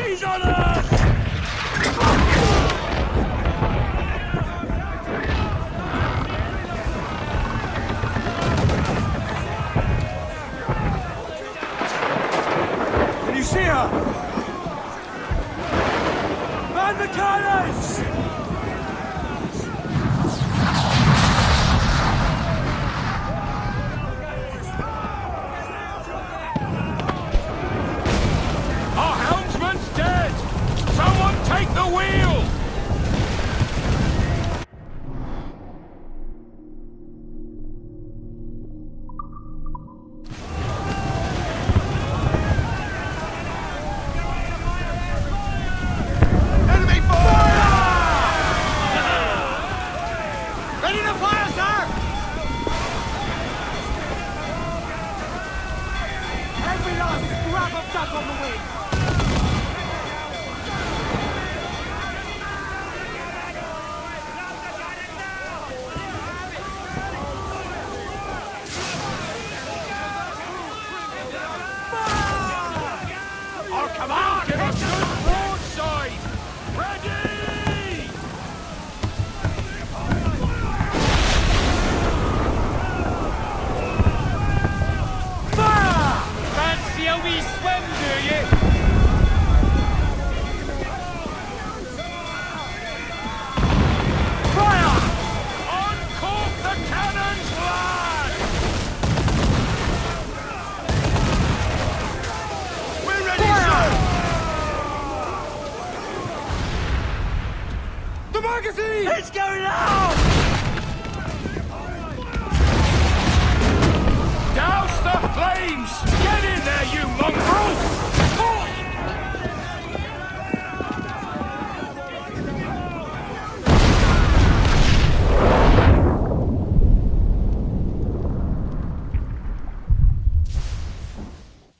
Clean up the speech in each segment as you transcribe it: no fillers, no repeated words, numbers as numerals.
He's on us! Can you see her? Man the cannons! Take the wheel! Enemy fire! Ready to fire, sir! Every last scrap of duck on the wing! Come on! Give us good broadside! Ready! Fire! Fancy a wee swim, do you? Fire! Uncork the cannons, lad! We're ready, sir! The magazine! It's going out! Douse the flames! Get in there, you mongrels!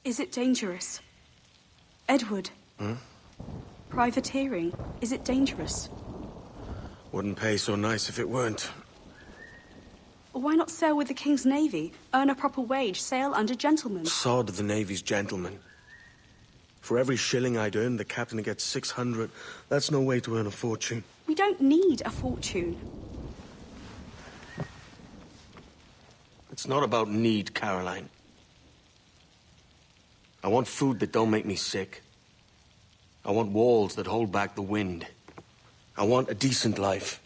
Is it dangerous? Edward? Privateering, is it dangerous? Wouldn't pay so nice if it weren't. Why not sail with the King's Navy? Earn a proper wage, sail under gentlemen. Sod the Navy's gentlemen. For every shilling I'd earn, the captain gets 600. That's no way to earn a fortune. We don't need a fortune. It's not about need, Caroline. I want food that don't make me sick. I want walls that hold back the wind. I want a decent life.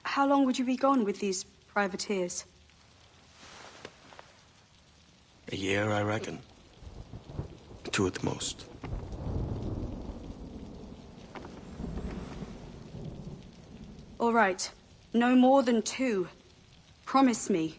How long would you be gone with these privateers? A year, I reckon. 2 at the most. All right. No more than 2. Promise me.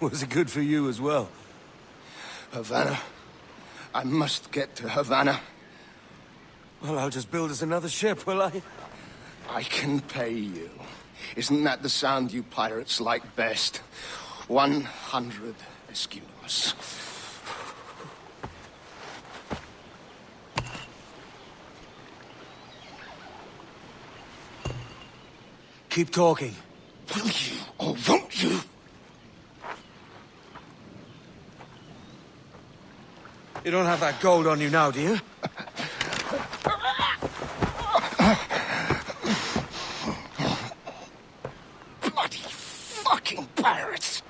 Was it good for you as well? Havana. I must get to Havana. Well, I'll just build us another ship, will I? I can pay you. Isn't that the sound you pirates like best? 100 escudos. Keep talking. Will you or won't you? You don't have that gold on you now, do you? Bloody fucking pirates!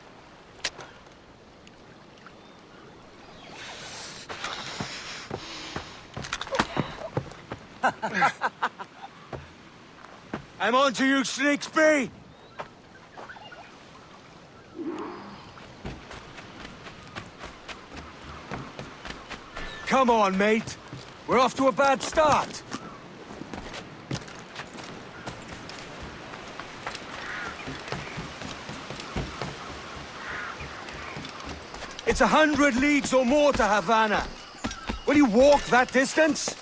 I'm on to you, Snakesby! Come on, mate. We're off to a bad start. It's 100 leagues or more to Havana. Will you walk that distance?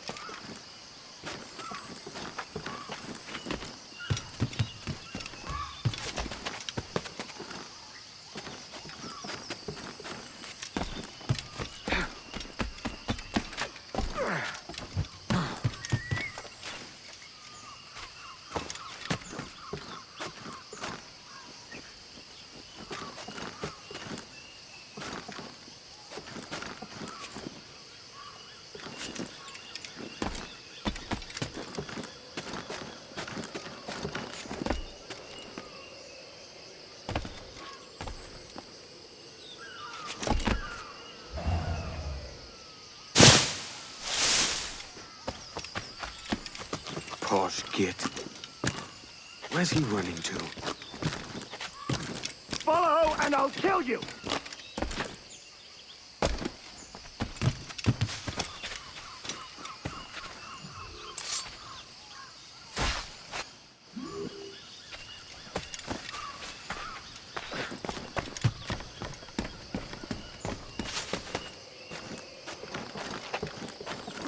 Posh git. Where's he running to? Follow and I'll kill you!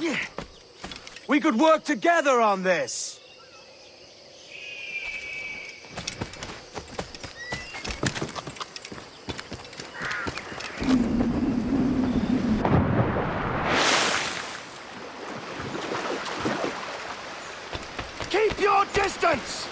Yeah. We could work together on this! Keep your distance!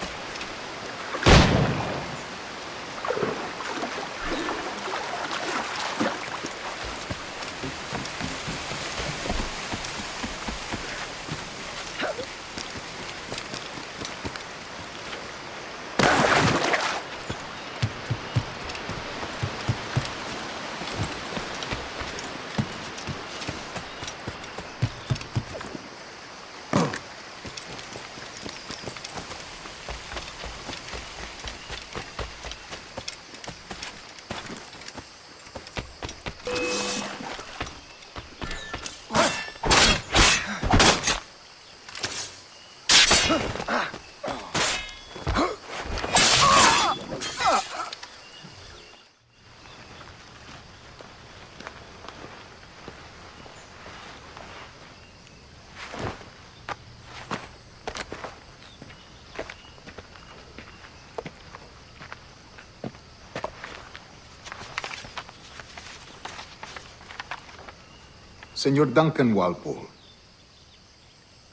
Senor Duncan Walpole,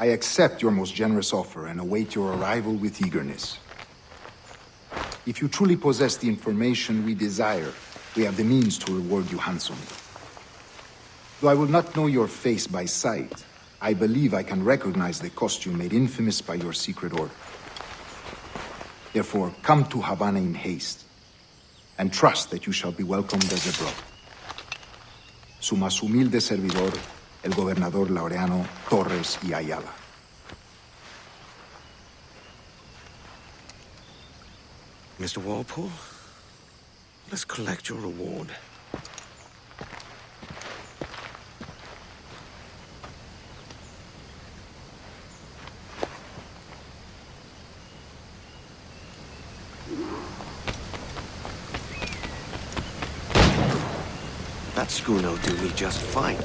I accept your most generous offer and await your arrival with eagerness. If you truly possess the information we desire, we have the means to reward you handsomely. Though I will not know your face by sight, I believe I can recognize the costume made infamous by your secret order. Therefore, come to Havana in haste, and trust that you shall be welcomed as a brother. Su más humilde servidor, el gobernador Laureano Torres y Ayala. Mr. Walpole, let's collect your reward. That schooner'll do me just fine.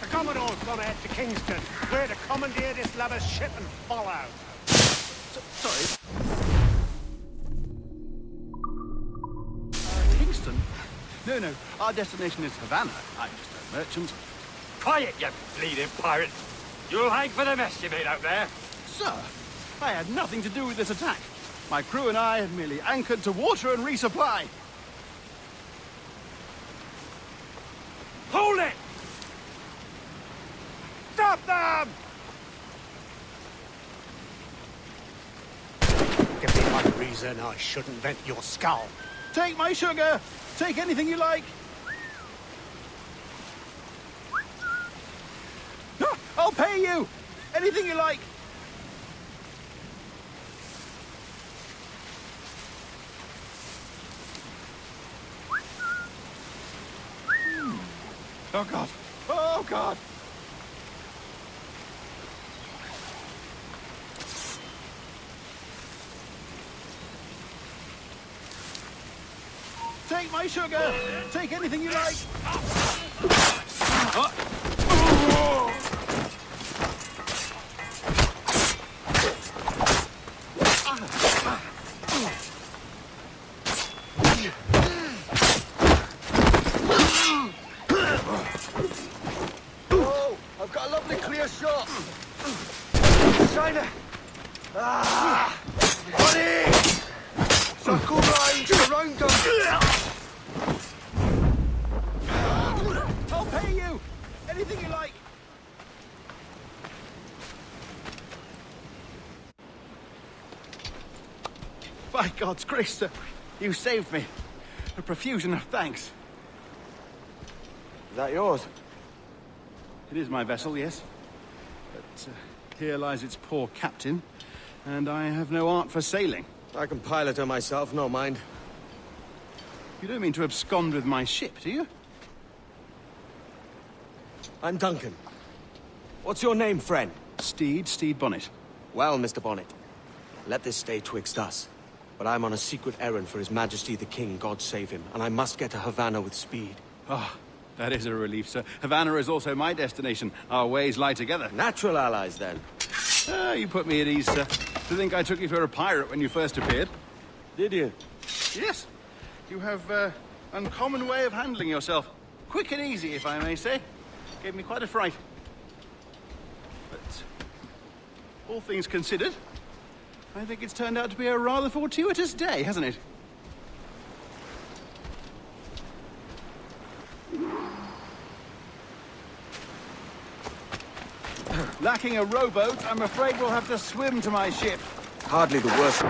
The Commodore's gone ahead to Kingston. We're to commandeer this lover's ship and follow. Sorry. Boston. No, our destination is Havana. I'm just a merchant. Quiet, you bleeding pirate! You'll hang for the mess you made out there. Sir, I had nothing to do with this attack. My crew and I had merely anchored to water and resupply. Hold it! Stop them! Give me one reason I shouldn't vent your skull. Take my sugar! Take anything you like! Ah, I'll pay you! Anything you like! Oh, God. Oh, God. Take my sugar. Take anything you like. I've got a lovely clear shot. China! Ah! Buddy! Circle round, around them. I'll pay you. Anything you like. By God's grace, sir, you saved me. A profusion of thanks. Is that yours? It is my vessel, yes. But here lies its poor captain, and I have no art for sailing. I can pilot her myself, no mind. You don't mean to abscond with my ship, do you? I'm Duncan. What's your name, friend? Steed Bonnet. Well, Mr. Bonnet, let this stay twixt us. But I'm on a secret errand for His Majesty the King, God save him, and I must get to Havana with speed. Ah, that is a relief, sir. Havana is also my destination. Our ways lie together. Natural allies, then. Ah, you put me at ease, sir. To think I took you for a pirate when you first appeared. Did you? Yes. You have uncommon way of handling yourself. Quick and easy, if I may say. Gave me quite a fright. But all things considered, I think it's turned out to be a rather fortuitous day, hasn't it? Lacking a rowboat, I'm afraid we'll have to swim to my ship. Hardly the worst.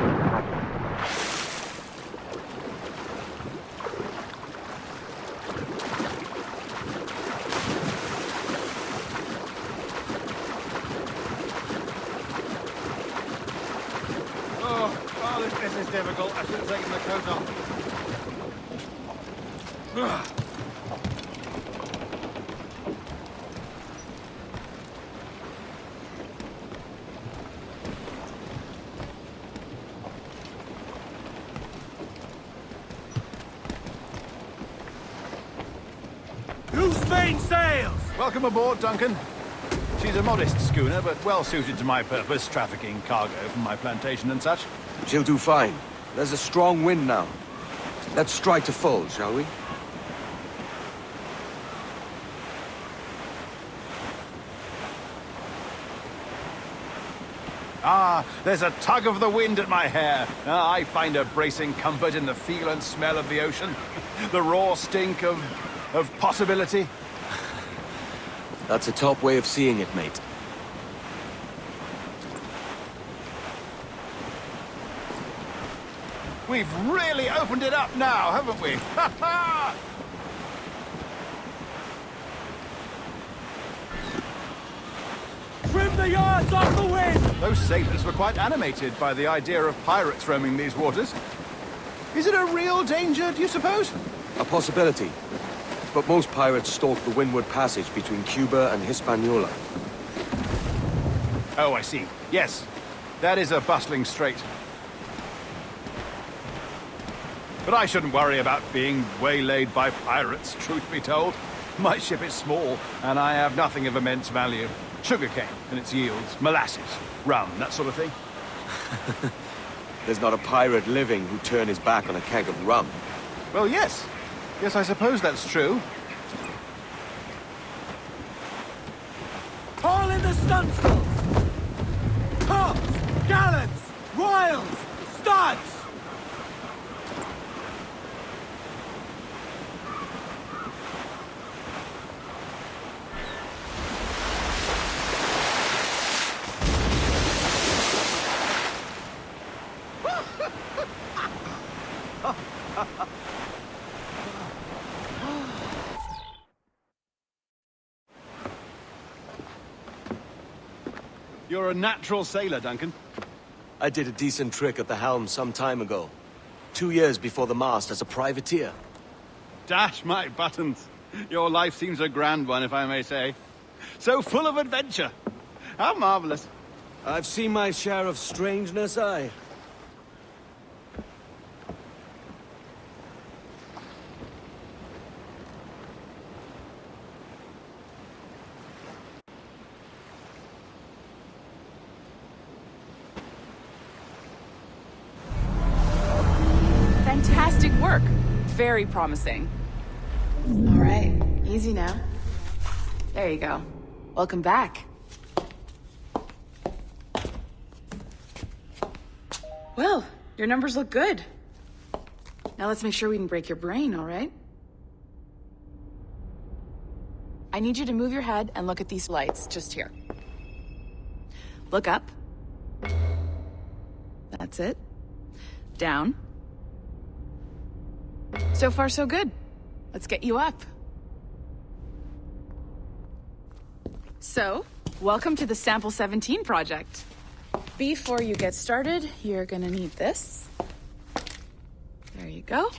Oh, this is difficult. I should have taken the coat off. Loose main sails! Welcome aboard, Duncan. She's a modest schooner, but well suited to my purpose, trafficking cargo from my plantation and such. She'll do fine. There's a strong wind now. Let's strike to full, shall we? Ah, there's a tug of the wind at my hair. Ah, I find a bracing comfort in the feel and smell of the ocean. The raw stink of possibility. That's a top way of seeing it, mate. We've really opened it up now, haven't we? Ha ha! Trim the yards off the wind! Those sailors were quite animated by the idea of pirates roaming these waters. Is it a real danger, do you suppose? A possibility. But most pirates stalk the windward passage between Cuba and Hispaniola. Oh, I see. Yes, that is a bustling strait. But I shouldn't worry about being waylaid by pirates, truth be told. My ship is small, and I have nothing of immense value. Sugarcane and its yields, molasses, rum, that sort of thing. There's not a pirate living who'd turn his back on a keg of rum. Well, yes. Yes, I suppose that's true. All in the stunsails! Tops! Gallants! Royals! Studs! You're a natural sailor, Duncan. I did a decent trick at the helm some time ago. 2 years before the mast as a privateer. Dash my buttons. Your life seems a grand one, if I may say. So full of adventure. How marvelous. I've seen my share of strangeness, aye. Fantastic work. Very promising. All right, easy now. There you go. Welcome back. Well, your numbers look good. Now let's make sure we can break your brain, all right? I need you to move your head and look at these lights just here. Look up. That's it. Down. So far, so good. Let's get you up. So, welcome to the Sample 17 project. Before you get started, you're gonna need this. There you go.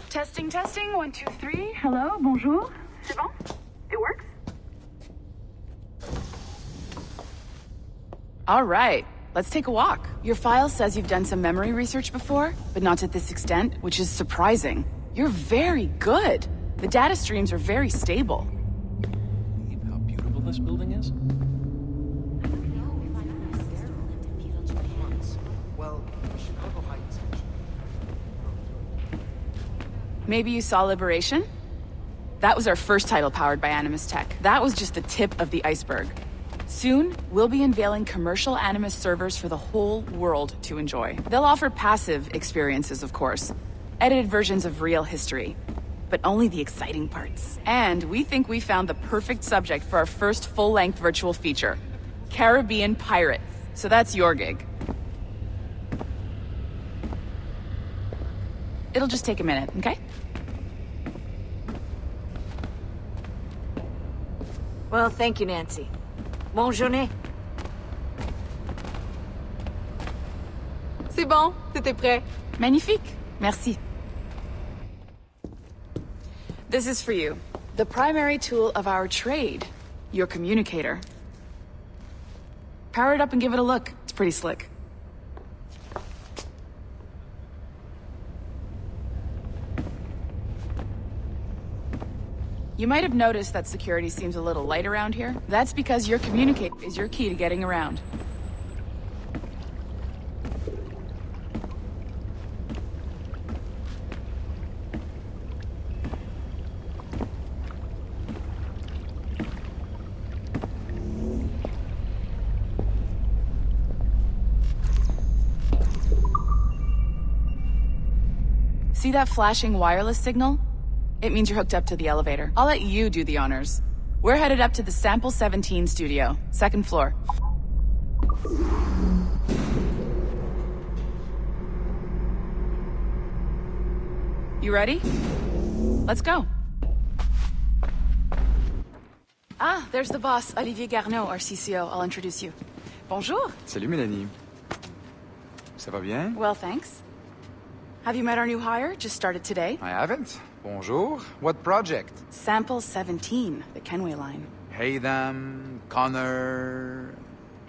Testing, testing, 1, 2, 3. Hello, bonjour. C'est bon? It works? All right, let's take a walk. Your file says you've done some memory research before, but not to this extent, which is surprising. You're very good. The data streams are very stable. How beautiful this building is? Maybe you saw Liberation? That was our first title powered by Animus Tech. That was just the tip of the iceberg. Soon, we'll be unveiling commercial Animus servers for the whole world to enjoy. They'll offer passive experiences, of course. Edited versions of real history. But only the exciting parts. And we think we found the perfect subject for our first full-length virtual feature. Caribbean pirates. So that's your gig. It'll just take a minute, okay? Well, thank you, Nancy. Bonne journée. C'est bon, c'était prêt. Magnifique. Merci. This is for you. The primary tool of our trade. Your communicator. Power it up and give it a look. It's pretty slick. You might have noticed that security seems a little light around here. That's because your communicator is your key to getting around. See that flashing wireless signal? It means you're hooked up to the elevator. I'll let you do the honors. We're headed up to the Sample 17 studio, 2nd floor. You ready? Let's go. Ah, there's the boss, Olivier Garneau, our CCO. I'll introduce you. Bonjour. Salut, Mélanie. Ça va bien? Well, thanks. Have you met our new hire? Just started today. I haven't. Bonjour. What project? Sample 17, the Kenway line. Haytham, Connor...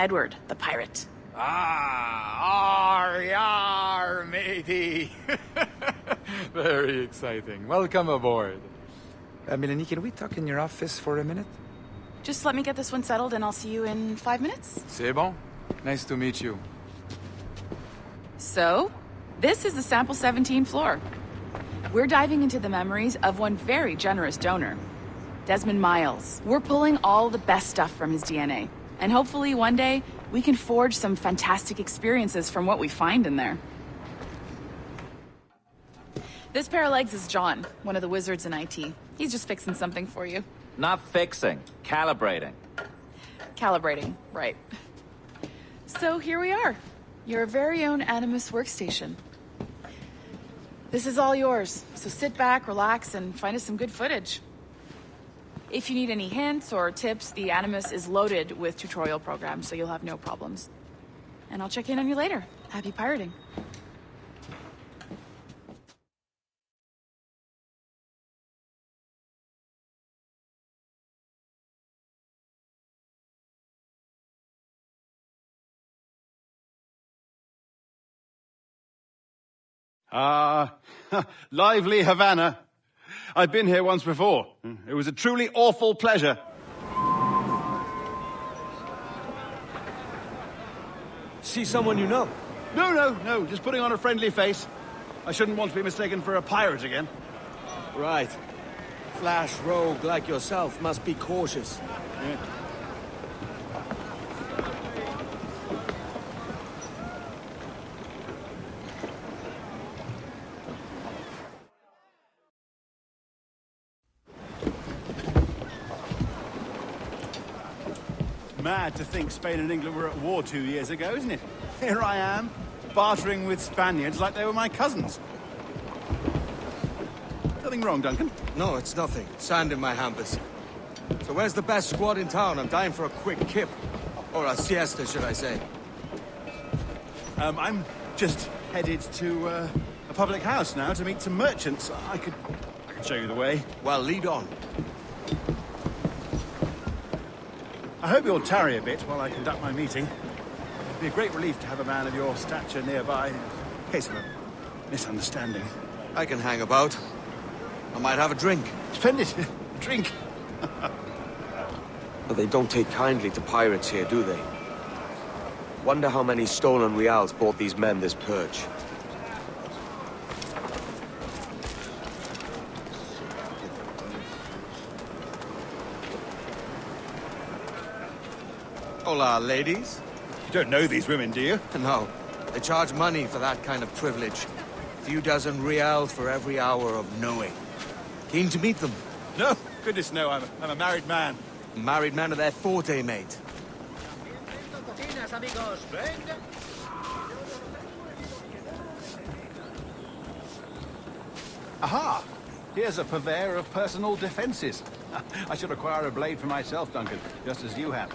Edward, the pirate. Ah, yar, matey. Very exciting. Welcome aboard. Mélanie, can we talk in your office for a minute? Just let me get this one settled and I'll see you in 5 minutes. C'est bon. Nice to meet you. So, this is the Sample 17 floor. We're diving into the memories of one very generous donor, Desmond Miles. We're pulling all the best stuff from his DNA. And hopefully one day, we can forge some fantastic experiences from what we find in there. This pair of legs is John, one of the wizards in IT. He's just fixing something for you. Not fixing, calibrating. Calibrating, right. So here we are, your very own Animus workstation. This is all yours, so sit back, relax, and find us some good footage. If you need any hints or tips, the Animus is loaded with tutorial programs, so you'll have no problems. And I'll check in on you later. Happy pirating. Lively Havana. I've been here once before. It was a truly awful pleasure. See someone you know? No, just putting on a friendly face. I shouldn't want to be mistaken for a pirate again. Right. Flash rogue like yourself must be cautious. Yeah. Mad to think Spain and England were at war 2 years ago, isn't it? Here I am, bartering with Spaniards like they were my cousins. Nothing wrong, Duncan? No, it's nothing. Sand in my hampers. So where's the best squad in town? I'm dying for a quick kip. Or a siesta, should I say. I'm just headed to a public house now to meet some merchants. I could show you the way. Well, lead on. I hope you'll tarry a bit while I conduct my meeting. It'd be a great relief to have a man of your stature nearby, in case of a misunderstanding. I can hang about. I might have a drink. Splendid. A drink. But they don't take kindly to pirates here, do they? Wonder how many stolen reals bought these men this purge. Hola, ladies. You don't know these women, do you? No. They charge money for that kind of privilege. A few dozen reals for every hour of knowing. Keen to meet them? No. Goodness, no. I'm a married man. Married man of their forte, mate. Aha! Here's a purveyor of personal defenses. I should acquire a blade for myself, Duncan, just as you have.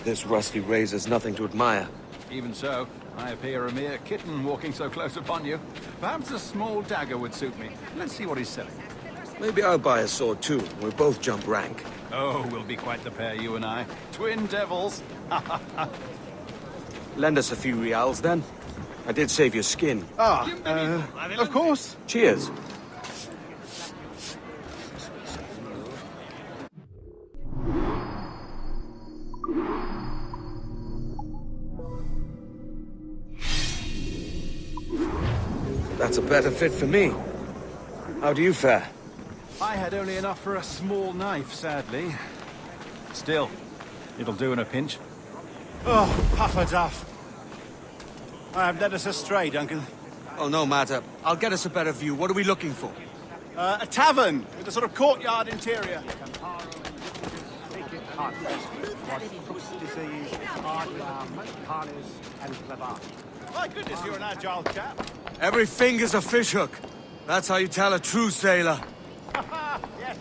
This rusty razor's nothing to admire. Even so, I appear a mere kitten walking so close upon you. Perhaps a small dagger would suit me. Let's see what he's selling. Maybe I'll buy a sword too. We'll both jump rank. Oh, we'll be quite the pair, you and I. Twin devils. Lend us a few reals, then. I did save your skin. Of course. Cheers. That's a better fit for me. How do you fare? I had only enough for a small knife, sadly. Still, it'll do in a pinch. Oh, puffer duff. I have led us astray, Duncan. Oh, no matter. I'll get us a better view. What are we looking for? A tavern with a sort of courtyard interior. My goodness, you're an agile chap. Every finger's a fishhook. That's how you tell a true sailor. Yes.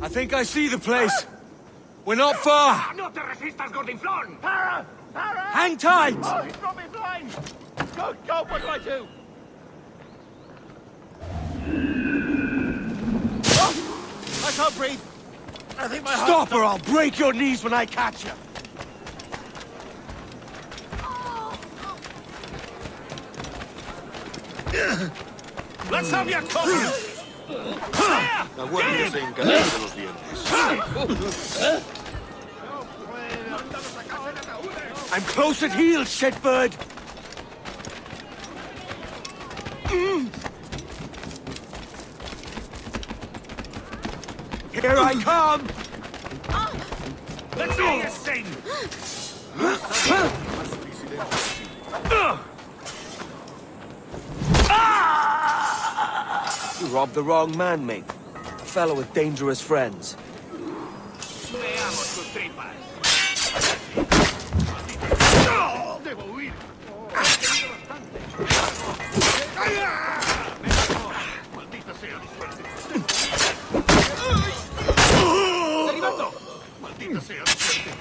I think I see the place. We're not far. No te resistas, gordinflón! Para! Para! Hang tight! Oh, he's brought me blind! Go, go, what do I do? Oh, I can't breathe. I think my heart... Stop or I'll break your knees when I catch you. Let's have your coffee! I'm close at heel, shitbird! Here I come! Let's hear you sing! You robbed the wrong man, mate. A fellow with dangerous friends. Veamos tus tripas. Debo huir. Maldita sea mi suerte. ¡Derribando! Maldita sea mi suerte.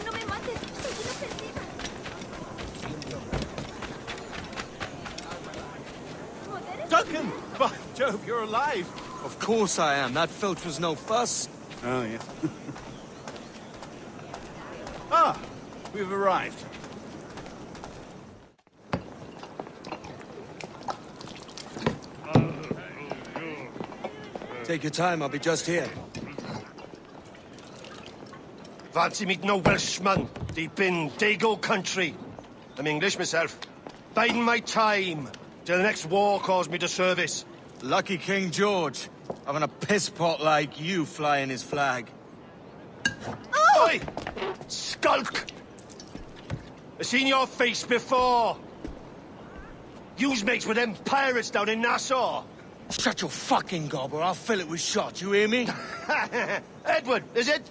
No me mates, soy inofensiva. Duncan! By Jove, you're alive! Of course I am. That filch was no fuss. Oh, yeah. Ah! We've arrived. Take your time, I'll be just here. Fancy meet no Welshman deep in Dago country. I'm English myself. Biding my time till the next war calls me to service. Lucky King George, having a piss pot like you flying his flag. Oi! Skulk! I've seen your face before. You's mates with them pirates down in Nassau. Shut your fucking gob or I'll fill it with shot, you hear me? Edward, is it?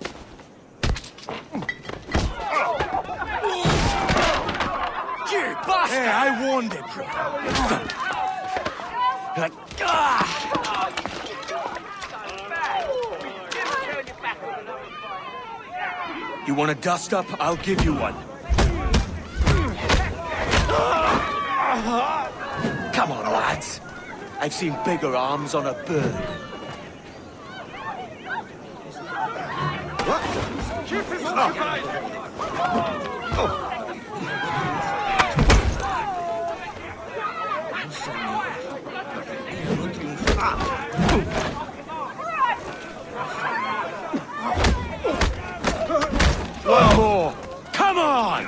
You bastard! Yeah, I warned him. You want a dust up? I'll give you one. Come on, lads. I've seen bigger arms on a bird. One more. Come on!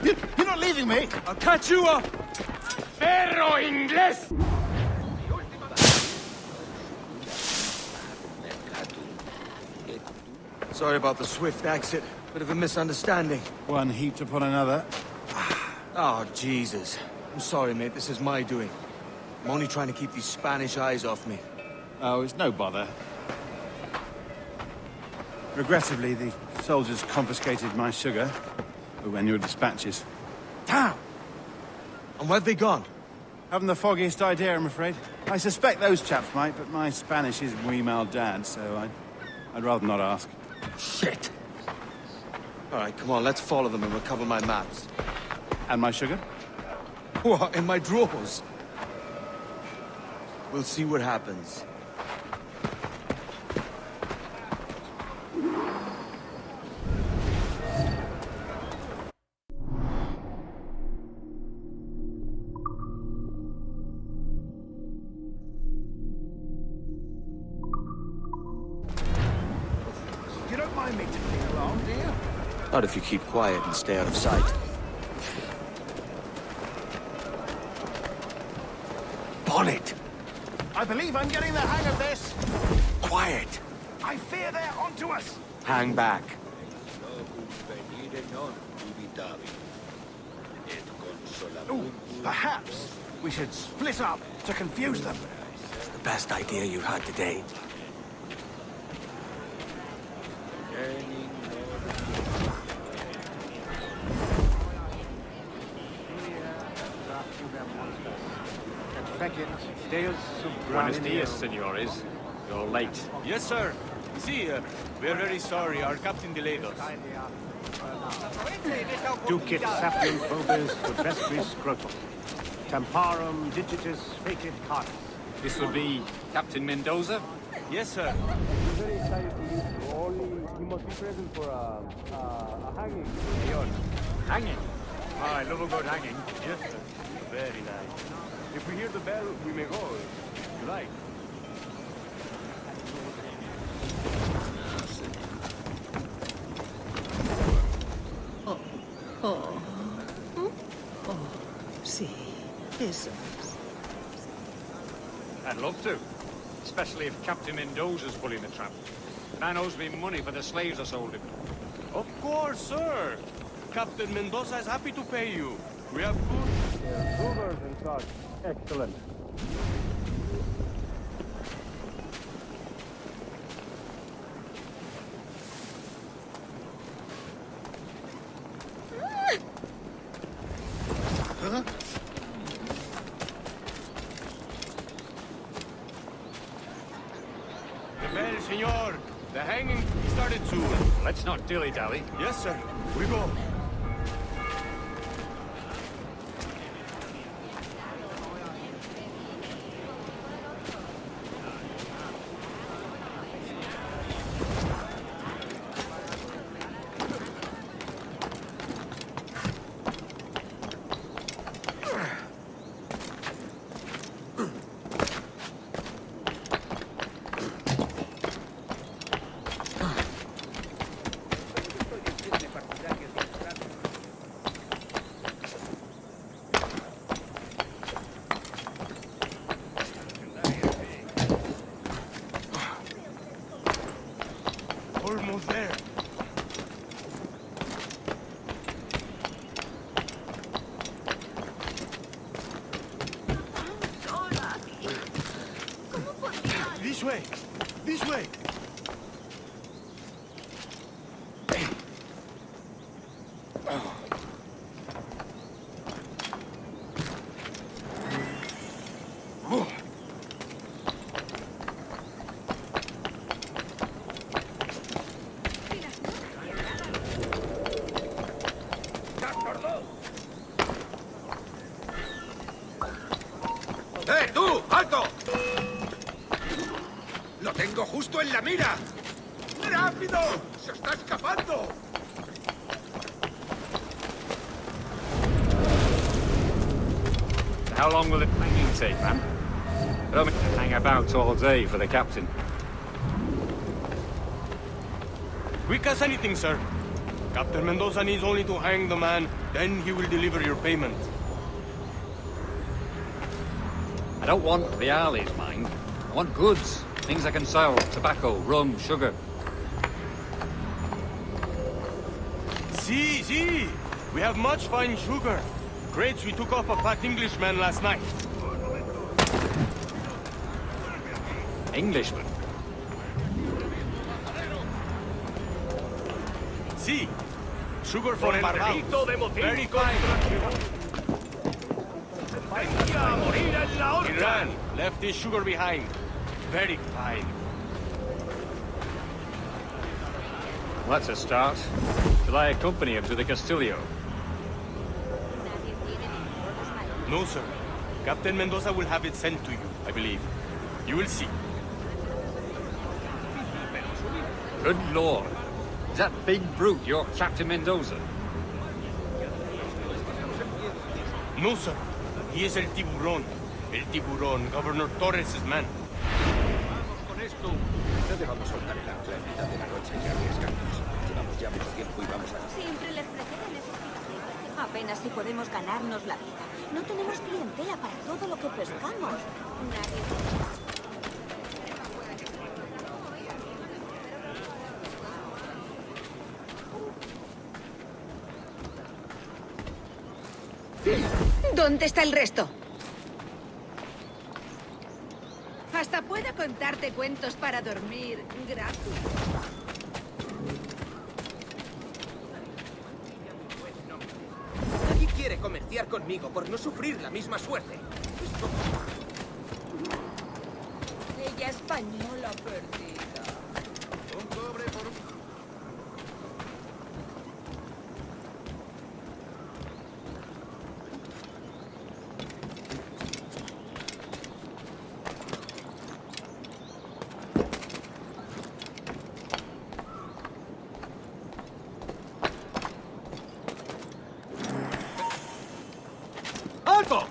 You're not leaving me! I'll catch you up! ¡Perro inglés! Sorry about the swift exit. Bit of a misunderstanding. One heaped upon another. Oh, Jesus. I'm sorry, mate. This is my doing. I'm only trying to keep these Spanish eyes off me. Oh, it's no bother. Regrettably, the soldiers confiscated my sugar when your dispatches. Damn! And where've they gone? Haven't the foggiest idea, I'm afraid. I suspect those chaps might, but my Spanish is muy mal dad, so I'd rather not ask. Shit! All right, come on, let's follow them and recover my maps. And my sugar? What, in my drawers? We'll see what happens. You don't mind me taking along, do you? Not if you keep quiet and stay out of sight. Bonnet! I believe I'm getting the hang of this. Quiet! I fear they're onto us. Hang back. Ooh, perhaps we should split up to confuse them. It's the best idea you've had today. Buenos dias, senores. You're late. Yes, sir. See, we're very sorry. Our captain delayed us. Ducit sapium probes vestris scrotum. Temparum digitis facit cardis. This will be Captain Mendoza? Yes, sir. We're very excited to meet you. Only you must be present for a hanging. Hanging? Oh, I love a good hanging. Yes, sir. Very nice. If we hear the bell, we may go. If you like. Sí, eso. I'd love to. Especially if Captain Mendoza's pulling the trap. The man owes me money for the slaves I sold him. Of course, sir. Captain Mendoza is happy to pay you. We have good... Rumors and such. Excellent. The bell, senor. The hanging started soon. Let's not dilly-dally. Yes, sir. We go. Almost there. This way. This way. ¡Tú! ¡Alto! ¡Lo tengo justo en la mira! ¡Rápido! ¡Se está escapando! How long will the hanging take, man? I don't mean to hang about all day for the captain. Quick as anything, sir. Captain Mendoza needs only to hang the man, then he will deliver your payment. I don't want reales, mind. I want goods. Things I can sell. Tobacco, rum, sugar. See. We have much fine sugar. Crates we took off a fat Englishman last night. Englishman? See. Sugar for Barbados. Very fine. He ran. Left his sugar behind. Very fine. Well, that's a start. Shall I accompany him to the Castillo? No, sir. Captain Mendoza will have it sent to you, I believe. You will see. Good lord. Is that big brute your Captain Mendoza? No, sir. He is El Tiburón. El Tiburón, Governor Torres' man. Vamos con esto. No debamos soltar el ancla en mitad de la noche y arriesgarnos. Llevamos vayamos tiempo y vamos a... Siempre les preceden esos piratas. Apenas si podemos ganarnos la vida. No tenemos clientela para todo lo que pescamos. Nadie... ¿Dónde está el resto? Hasta puedo contarte cuentos para dormir gratis. Nadie quiere comerciar conmigo por no sufrir la misma suerte. Ella española perdida. Un cobre por un... ¡Alto!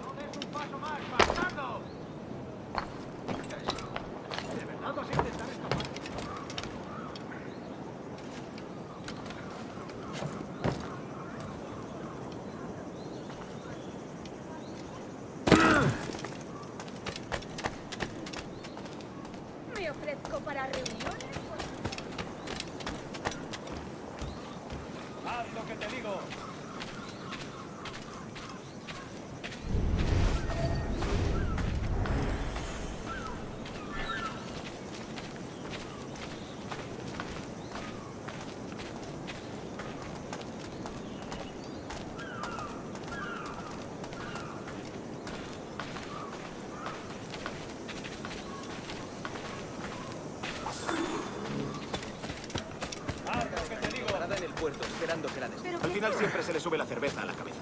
Me ofrezco para reuniones. Haz lo que te digo. Parada en el puerto, esperando que la des. Al final siempre se le sube la cerveza a la cabeza.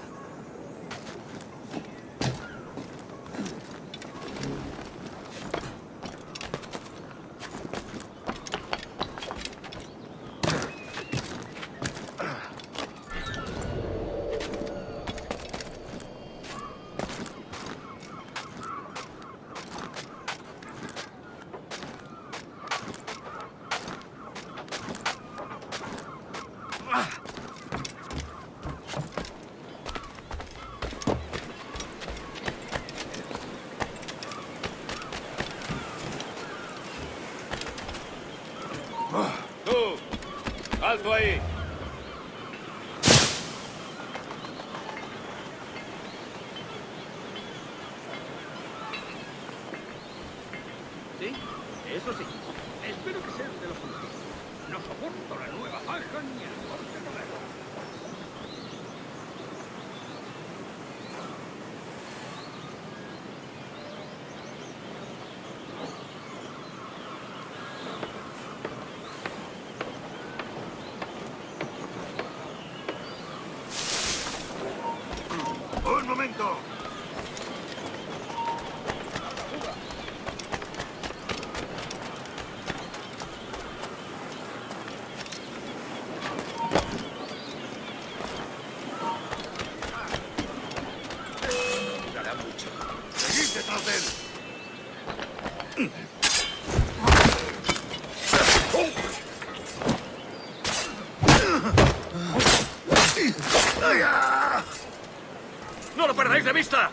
¡Tú! ¡Alto ahí! ¿Sí? Eso sí. Espero que sean de los últimos. No soporto la nueva faja ni el corte moderno. ¡Un momento! Durará mucho. ¡Seguid detrás de él! ¡No lo perdáis de vista!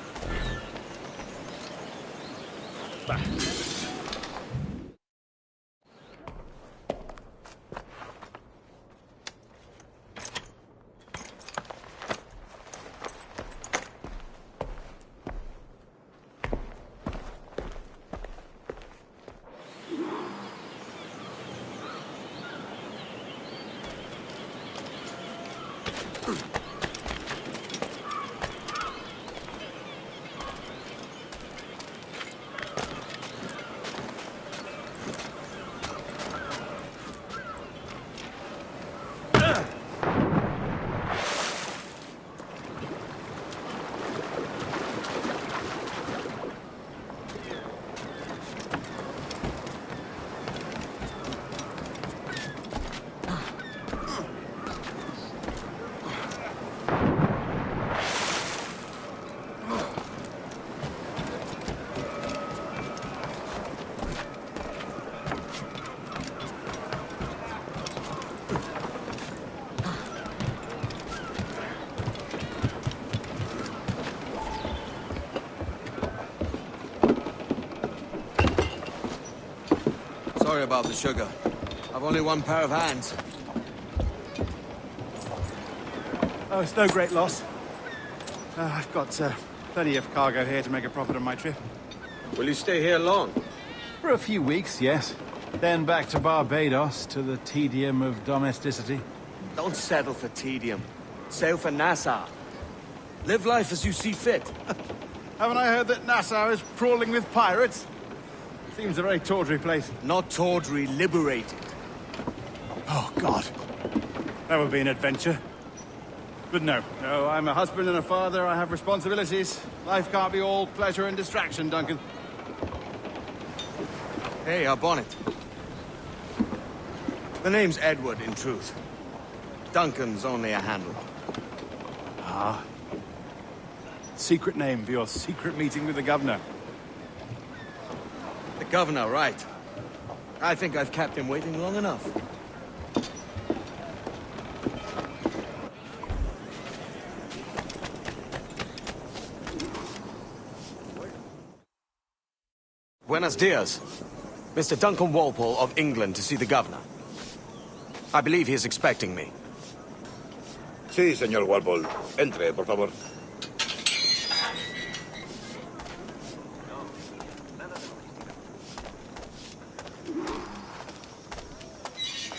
Sorry about the sugar. I've only one pair of hands. Oh, it's no great loss. I've got plenty of cargo here to make a profit on my trip. Will you stay here long? For a few weeks, yes. Then back to Barbados, to the tedium of domesticity. Don't settle for tedium. Sail for Nassau. Live life as you see fit. Haven't I heard that Nassau is crawling with pirates? Seems a very tawdry place. Not tawdry, liberated. Oh, God. That would be an adventure. But no, I'm a husband and a father. I have responsibilities. Life can't be all pleasure and distraction, Duncan. Hey, our bonnet. The name's Edward, in truth. Duncan's only a handle. Ah. Secret name for your secret meeting with the governor. The governor, right. I think I've kept him waiting long enough. Buenos dias. Mr. Duncan Walpole of England to see the governor. I believe he is expecting me. Sí, señor Walpole. Entre, por favor.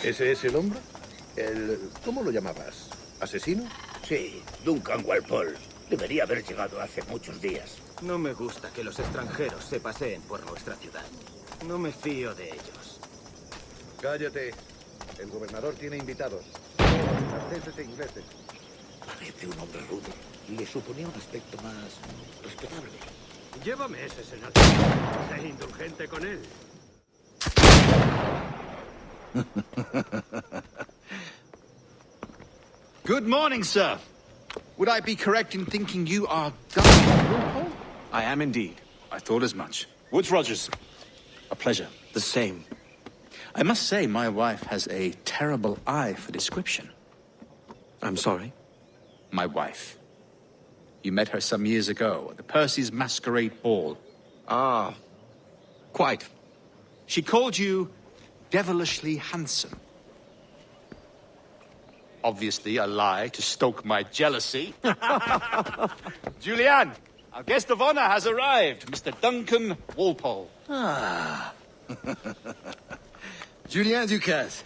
¿Ese es el hombre? ¿Cómo lo llamabas? ¿Asesino? Sí, Duncan Walpole. Debería haber llegado hace muchos días. No me gusta que los extranjeros se paseen por nuestra ciudad. No me fío de ellos. Cállate. El gobernador tiene invitados. Franceses e ingleses. Parece un hombre rudo. Le suponía un aspecto más respetable. Llévame ese senador. Sé indulgente con él. Good morning, sir. Would I be correct in thinking you are Duncan Walpole? I am indeed. I thought as much. Woods Rogers. A pleasure. The same. I must say, my wife has a terrible eye for description. I'm sorry? My wife. You met her some years ago at the Percy's Masquerade Ball. Ah, quite. She called you devilishly handsome. Obviously a lie to stoke my jealousy. Julianne, our guest of honor has arrived, Mr. Duncan Walpole. Ah. Julien Ducasse.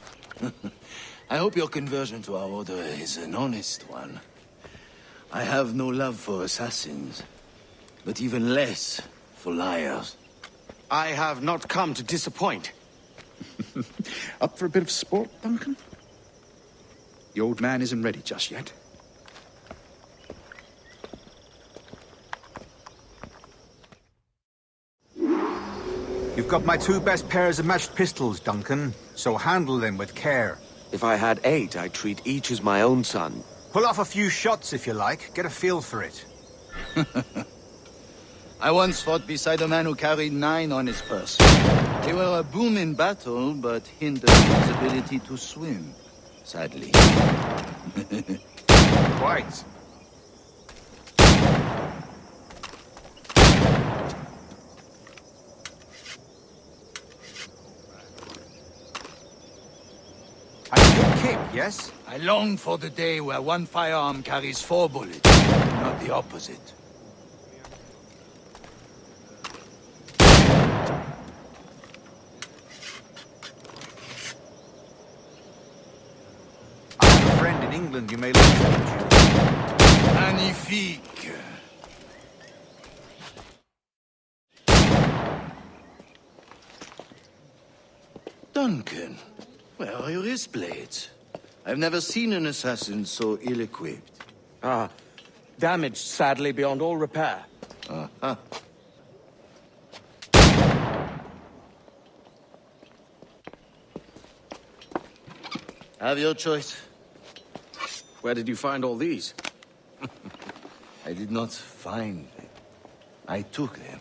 I hope your conversion to our order is an honest one. I have no love for assassins, but even less for liars. I have not come to disappoint. Up for a bit of sport, Duncan? The old man isn't ready just yet. You've got my 2 best pairs of matched pistols, Duncan, so handle them with care. If I had 8, I'd treat each as my own son. Pull off a few shots if you like, get a feel for it. I once fought beside a man who carried 9 on his purse. They were a boon in battle, but hindered his ability to swim, sadly. Quite. A good kick, yes? I long for the day where one firearm carries 4 bullets, not the opposite. I have a friend in England you may like to meet. Magnifique. Duncan, where are your wrist blades? I've never seen an assassin so ill-equipped. Ah, damaged sadly beyond all repair. Uh-huh. Have your choice. Where did you find all these? I did not find them. I took them.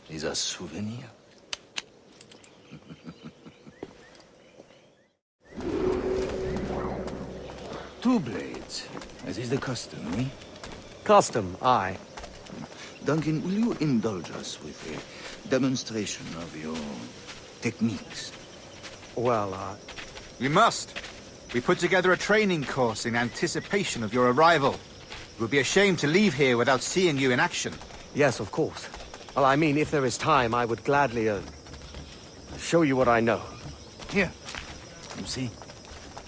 These are souvenirs. Two blades, as is the custom, eh? Custom, aye. Duncan, will you indulge us with a demonstration of your techniques? Well, We must. We put together a training course in anticipation of your arrival. It would be a shame to leave here without seeing you in action. Yes, of course. Well, I mean, if there is time, I would gladly, show you what I know. Here. You see?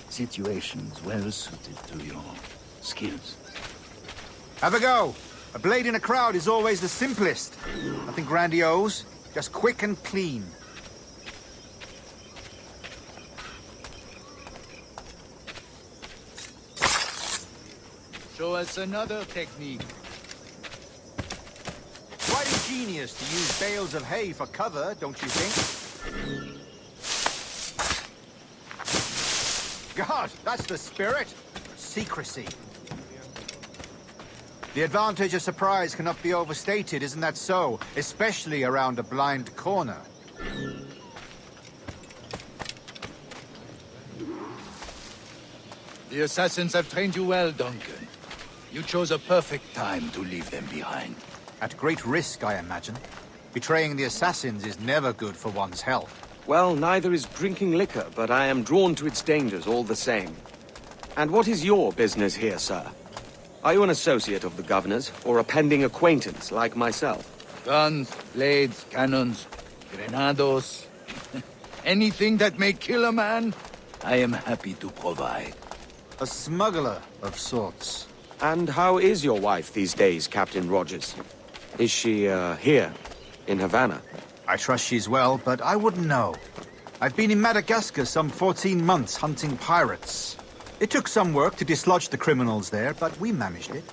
Situations well suited to your skills. Have a go. A blade in a crowd is always the simplest. Nothing grandiose, just quick and clean. Show us another technique. Quite ingenious to use bales of hay for cover, don't you think? God, that's the spirit. Secrecy. The advantage of surprise cannot be overstated, isn't that so? Especially around a blind corner. The assassins have trained you well, Duncan. You chose a perfect time to leave them behind. At great risk, I imagine. Betraying the assassins is never good for one's health. Well, neither is drinking liquor, but I am drawn to its dangers all the same. And what is your business here, sir? Are you an associate of the governor's, or a pending acquaintance like myself? Guns, blades, cannons, grenados. Anything that may kill a man, I am happy to provide. A smuggler of sorts. And how is your wife these days, Captain Rogers? Is she, here, in Havana? I trust she's well, but I wouldn't know. I've been in Madagascar some 14 months hunting pirates. It took some work to dislodge the criminals there, but we managed it.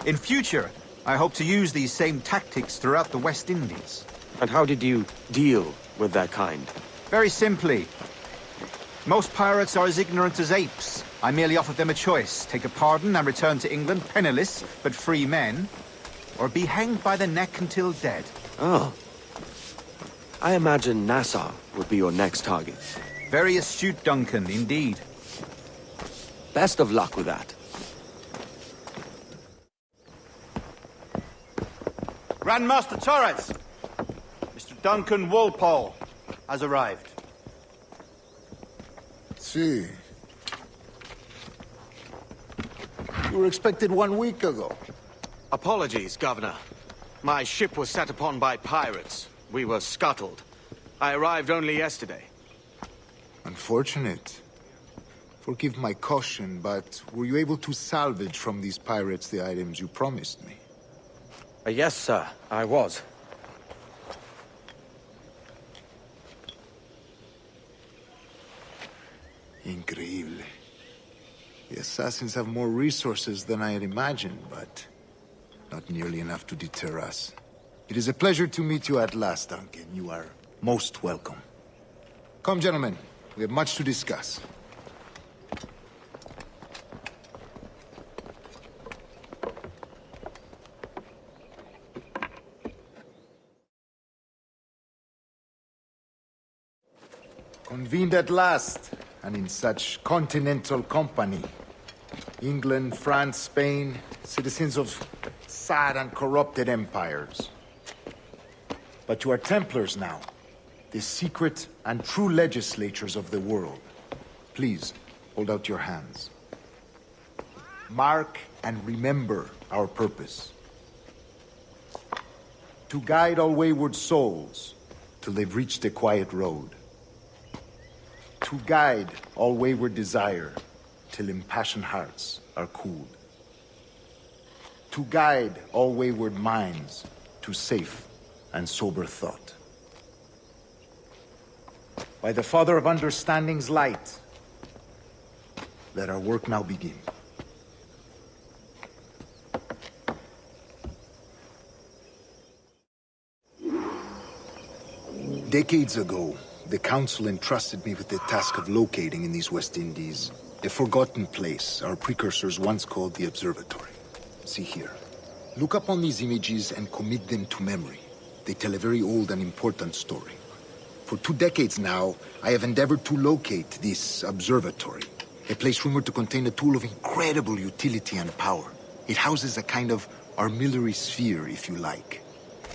In future, I hope to use these same tactics throughout the West Indies. And how did you deal with that kind? Very simply. Most pirates are as ignorant as apes. I merely offered them a choice. Take a pardon and return to England penniless, but free men, or be hanged by the neck until dead. Oh. I imagine Nassau would be your next target. Very astute, Duncan, indeed. Best of luck with that. Grandmaster Torres! Mr. Duncan Walpole has arrived. See. You were expected 1 week ago. Apologies, Governor. My ship was set upon by pirates. We were scuttled. I arrived only yesterday. Unfortunate. Forgive my caution, but were you able to salvage from these pirates the items you promised me? Yes, sir, I was. Increíble. The assassins have more resources than I had imagined, but not nearly enough to deter us. It is a pleasure to meet you at last, Duncan. You are most welcome. Come, gentlemen. We have much to discuss. Convened at last, and in such continental company. England, France, Spain, citizens of sad and corrupted empires. But you are Templars now, the secret and true legislators of the world. Please, hold out your hands. Mark and remember our purpose. To guide all wayward souls till they've reached a quiet road. To guide all wayward desire till impassioned hearts are cooled. To guide all wayward minds to safe and sober thought. By the Father of Understanding's light, let our work now begin. Decades ago, the Council entrusted me with the task of locating in these West Indies a forgotten place our precursors once called the Observatory. See here. Look upon these images and commit them to memory. They tell a very old and important story. For 2 decades now, I have endeavored to locate this observatory, a place rumored to contain a tool of incredible utility and power. It houses a kind of armillary sphere, if you like.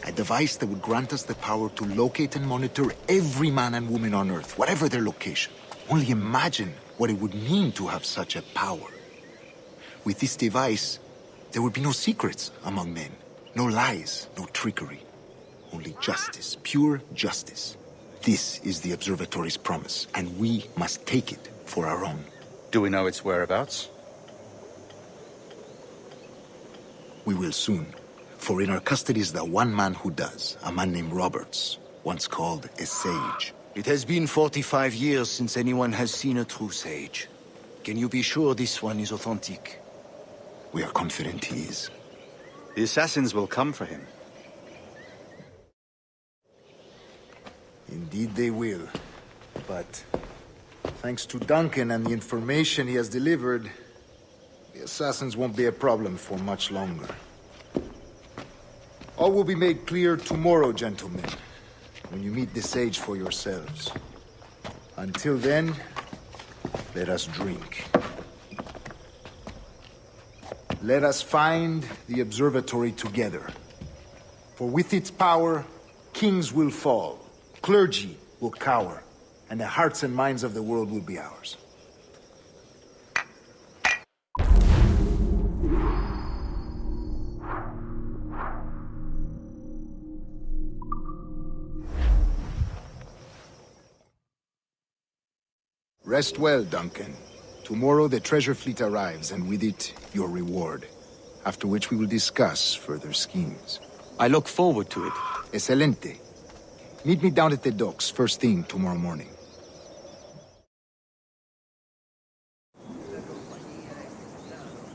A device that would grant us the power to locate and monitor every man and woman on Earth, whatever their location. Only imagine what it would mean to have such a power. With this device, there would be no secrets among men. No lies, no trickery. Only justice, pure justice. This is the Observatory's promise, and we must take it for our own. Do we know its whereabouts? We will soon. For in our custody is the one man who does, a man named Roberts, once called a sage. It has been 45 years since anyone has seen a true sage. Can you be sure this one is authentic? We are confident he is. The assassins will come for him. Indeed they will. But thanks to Duncan and the information he has delivered, the assassins won't be a problem for much longer. All will be made clear tomorrow, gentlemen, when you meet the sage for yourselves. Until then, let us drink. Let us find the observatory together. For with its power, kings will fall, clergy will cower, and the hearts and minds of the world will be ours. Rest well, Duncan. Tomorrow the treasure fleet arrives, and with it, your reward. After which we will discuss further schemes. I look forward to it. Excelente. Meet me down at the docks first thing tomorrow morning.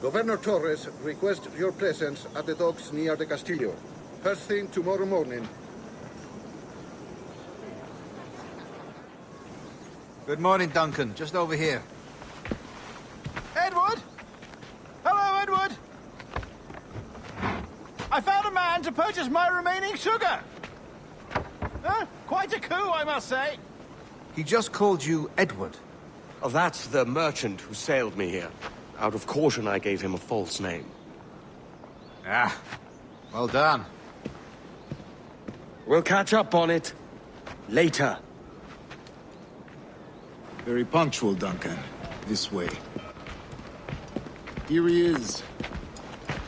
Governor Torres requests your presence at the docks near the Castillo. First thing tomorrow morning. Good morning, Duncan. Just over here. Edward? Hello, Edward! I found a man to purchase my remaining sugar! Quite a coup, I must say. He just called you Edward. Oh, that's the merchant who sailed me here. Out of caution, I gave him a false name. Ah, well done. We'll catch up on it later. Very punctual, Duncan. This way. Here he is.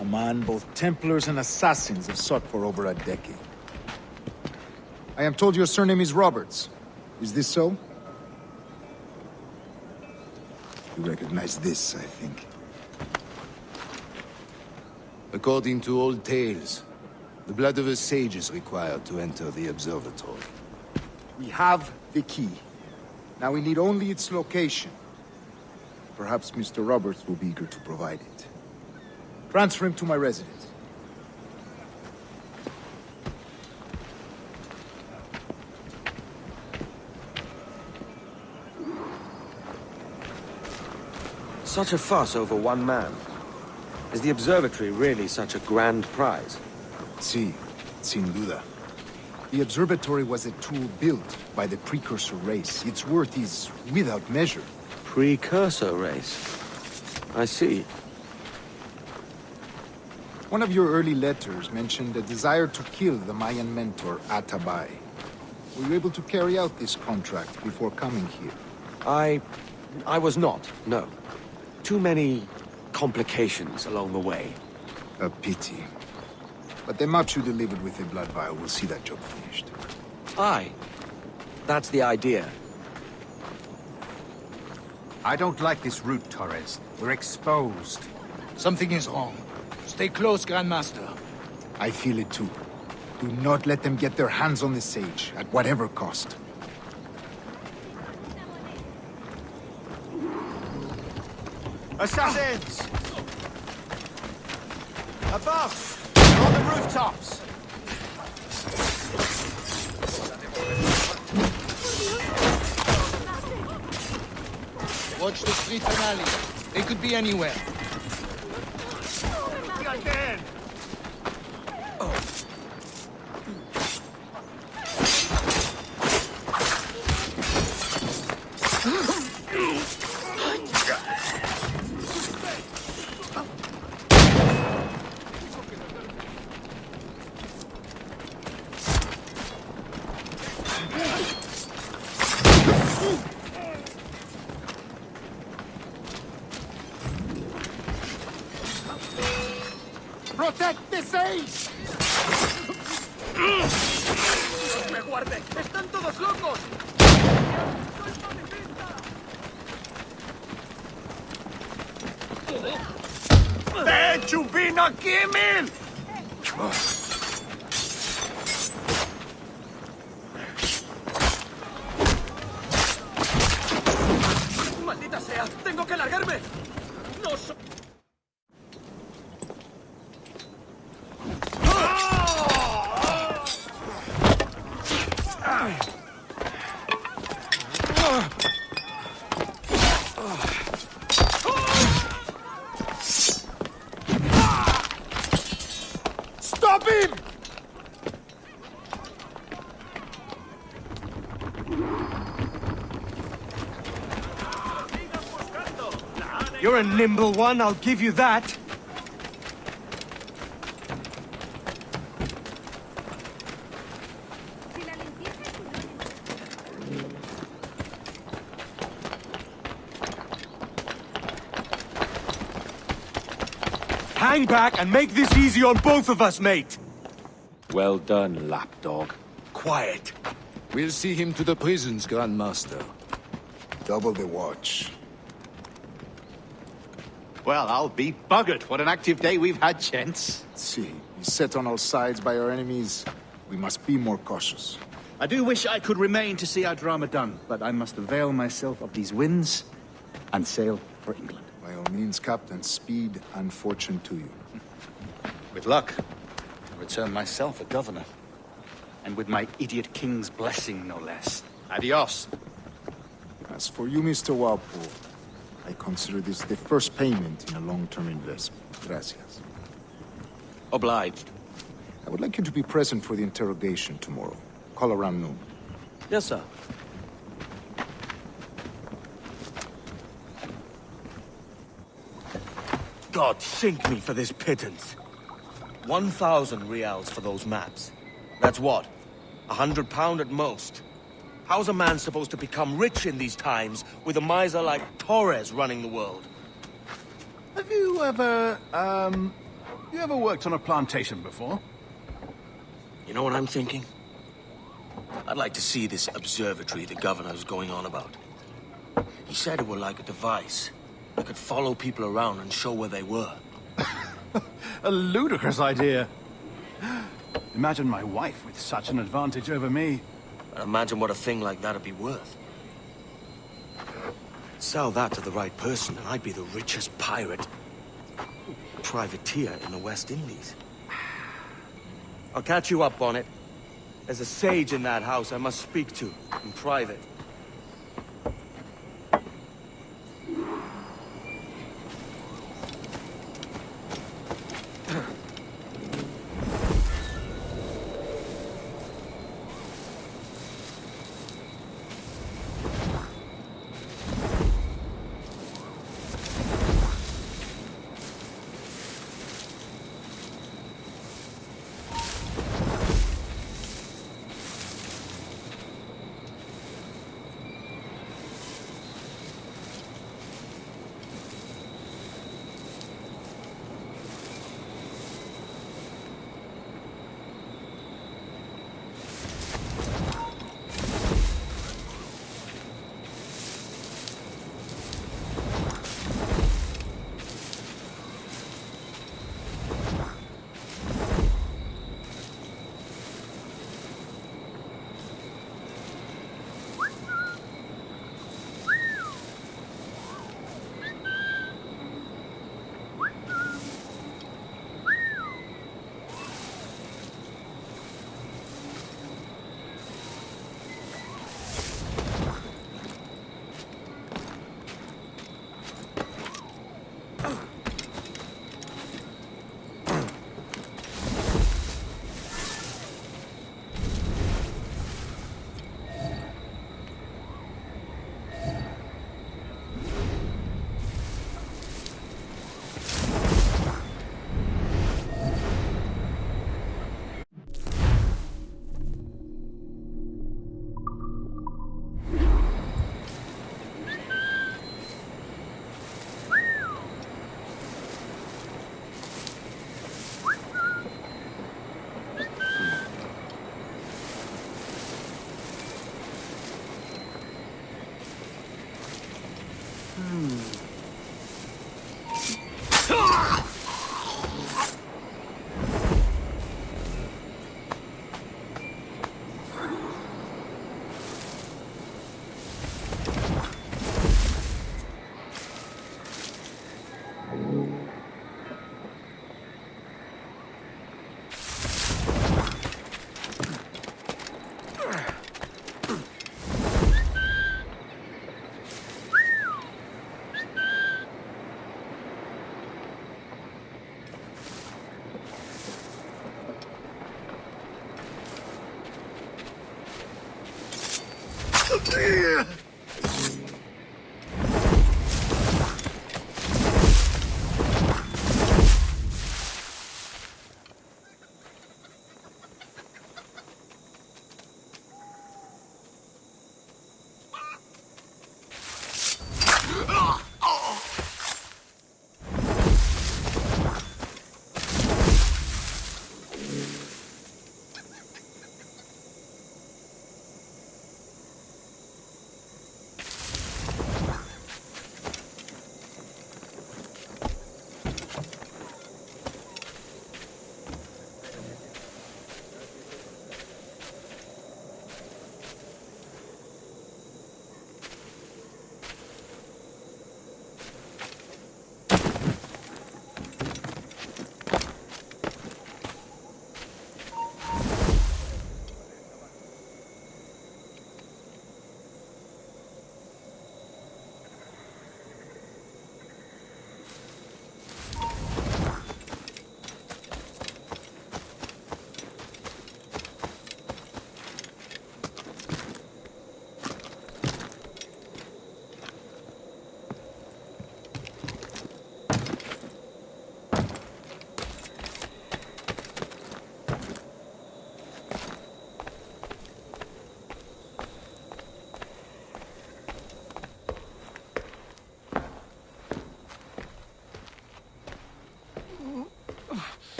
A man both Templars and assassins have sought for over a decade. I am told your surname is Roberts. Is this so? You recognize this, I think. According to old tales, the blood of a sage is required to enter the observatory. We have the key. Now we need only its location. Perhaps Mr. Roberts will be eager to provide it. Transfer him to my residence. Such a fuss over one man. Is the observatory really such a grand prize? Sí, sin duda. The observatory was a tool built by the precursor race. Its worth is without measure. Precursor race? I see. One of your early letters mentioned a desire to kill the Mayan mentor, Atabay. Were you able to carry out this contract before coming here? I was not, no. Too many complications along the way. A pity. But the maps you delivered with the blood vial will see that job finished. Aye. That's the idea. I don't like this route, Torres. We're exposed. Something is wrong. Stay close, Grandmaster. I feel it too. Do not let them get their hands on the sage, at whatever cost. Assassins! Above! On the rooftops! Watch the streets and alleys. They could be anywhere. Again! Tuck him in! ¡Maldita sea! ¡Tengo que largarme! ¡No so... Stop him! You're a nimble one, I'll give you that. Hang back and make this easy on both of us, mate! Well done, lapdog. Quiet. We'll see him to the prisons, Grandmaster. Double the watch. Well, I'll be buggered. What an active day we've had, gents. See, set on all sides by our enemies. We must be more cautious. I do wish I could remain to see our drama done, but I must avail myself of these winds and sail for England. By all means, Captain, speed and fortune to you. With luck, I'll return myself a governor. And with my idiot king's blessing, no less. Adios. As for you, Mr. Walpole, I consider this the first payment in a long-term investment. Gracias. Obliged. I would like you to be present for the interrogation tomorrow. Call around noon. Yes, sir. God sink me for this pittance. 1,000 reals for those maps. That's what? £100 at most. How's a man supposed to become rich in these times with a miser like Torres running the world? Have you ever, worked on a plantation before? You know what I'm thinking? I'd like to see this observatory the governor's going on about. He said it were like a device that could follow people around and show where they were. A ludicrous idea. Imagine my wife with such an advantage over me. Imagine what a thing like that'd be worth. Sell that to the right person and I'd be the richest pirate, privateer in the West Indies. I'll catch you up on it. There's a sage in that house I must speak to in private.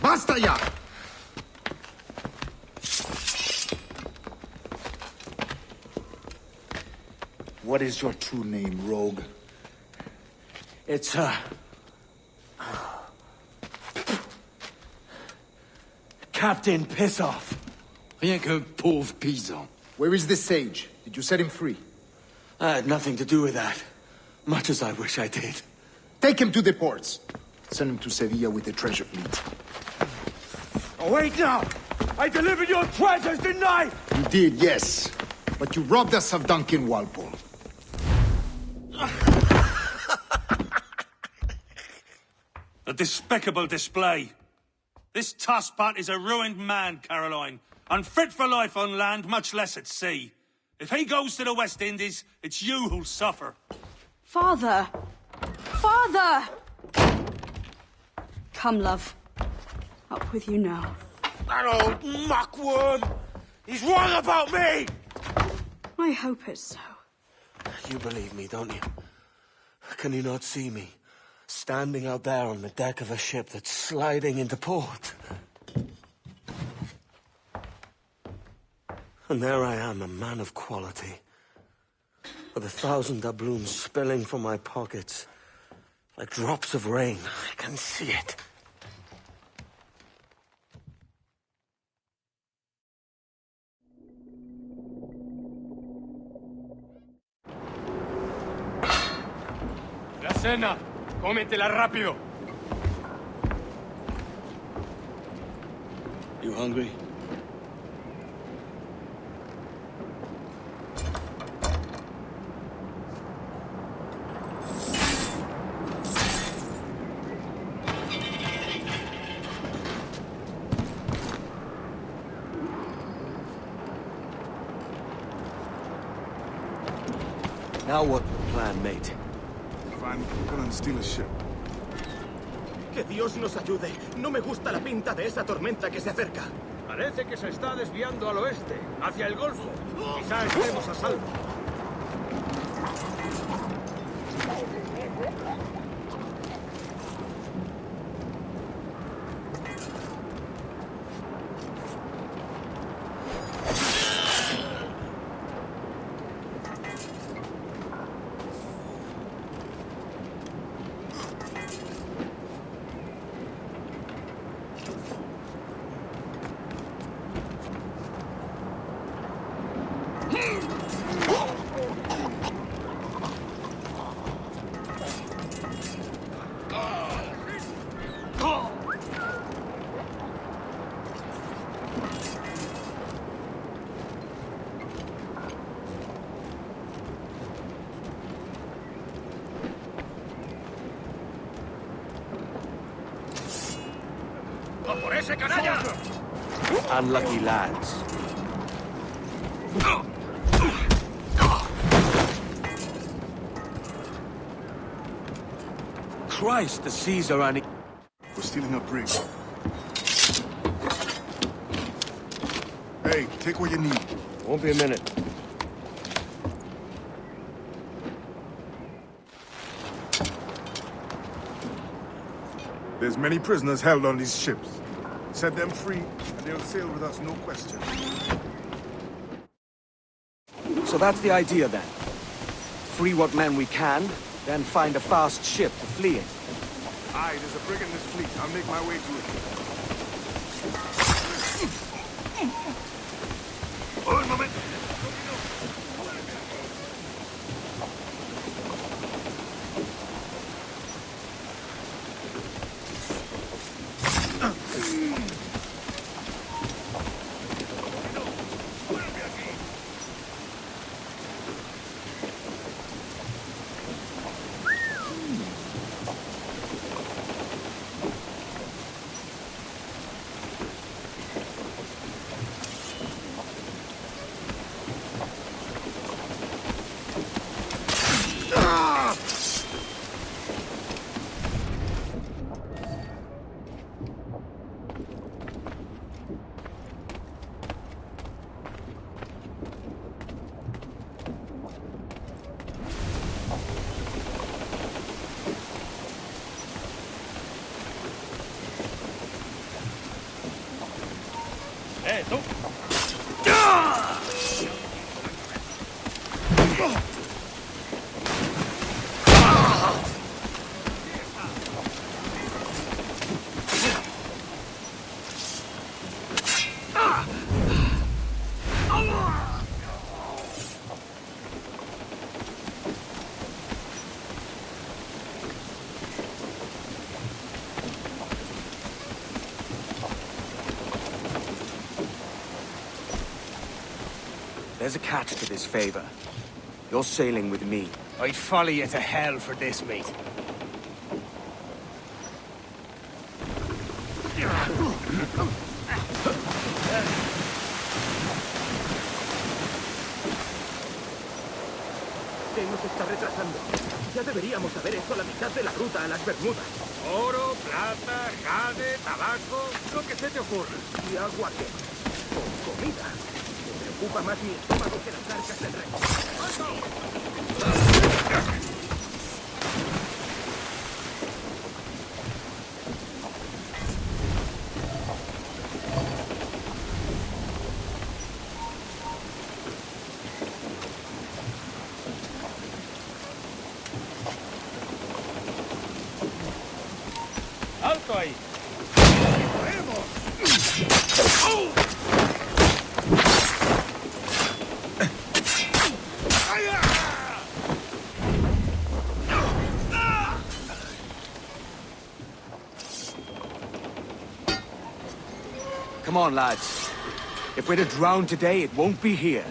Basta ya! What is your true name, rogue? It's, Captain Pissoff. Rien qu'un pauvre paysan. Where is the sage? Did you set him free? I had nothing to do with that. Much as I wish I did. Take him to the ports. Send him to Sevilla with the treasure fleet. Oh, wait now! I delivered your treasures, didn't I? You did, yes. But you robbed us of Duncan Walpole. A despicable display. This tosspot is a ruined man, Caroline. Unfit for life on land, much less at sea. If he goes to the West Indies, it's you who'll suffer. Father! Father! Come, love. Up with you now. That old muckworm! He's wrong about me! I hope it's so. You believe me, don't you? Can you not see me? Standing out there on the deck of a ship that's sliding into port. And there I am, a man of quality. With 1,000 doubloons spilling from my pockets. Like drops of rain. I can see it. La cena. Cómetela rápido. You hungry? Now what's the plan, mate? I'm gonna steal a ship. Que Dios nos ayude. No me gusta la pinta de esa tormenta que se acerca. Parece que se está desviando al oeste, hacia el Golfo. Quizá estemos a salvo. ¡A por ese canalla! Unlucky lads. Christ, the seas are running. We're stealing a brig. Hey, take what you need. Won't be a minute. There's many prisoners held on these ships. Set them free, and they'll sail with us, no question. So that's the idea then. Free what men we can, then find a fast ship to flee in. Aye, there's a brig in this fleet. I'll make my way to it. Un moment. Tú. There's a catch to this favor. You're sailing with me. I'd follow you to hell for this, mate. ¿Qué nos está retrasando? Ya deberíamos haber hecho la mitad de la ruta a las Bermudas. Oro, plata, jade, tabaco, lo que se te ocurra. ¿Y agua qué? Con comida. Me preocupa más mi estómago que las arcas del rey. ¡Alto ahí! Come on, lads. If we're to drown today, it won't be here.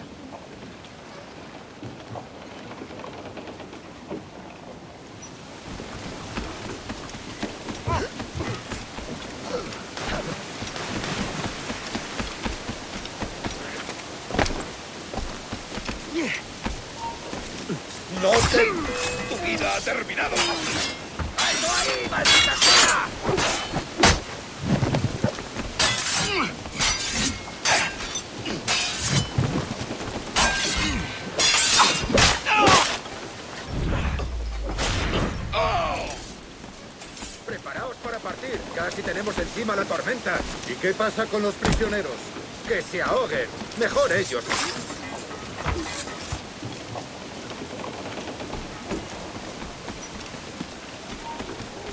¡Noten! ¡Tu vida ha terminado! ¡Alto ahí, maldita sea! Preparaos para partir. Casi tenemos encima la tormenta. ¿Y qué pasa con los prisioneros? ¡Que se ahoguen! Mejor ellos.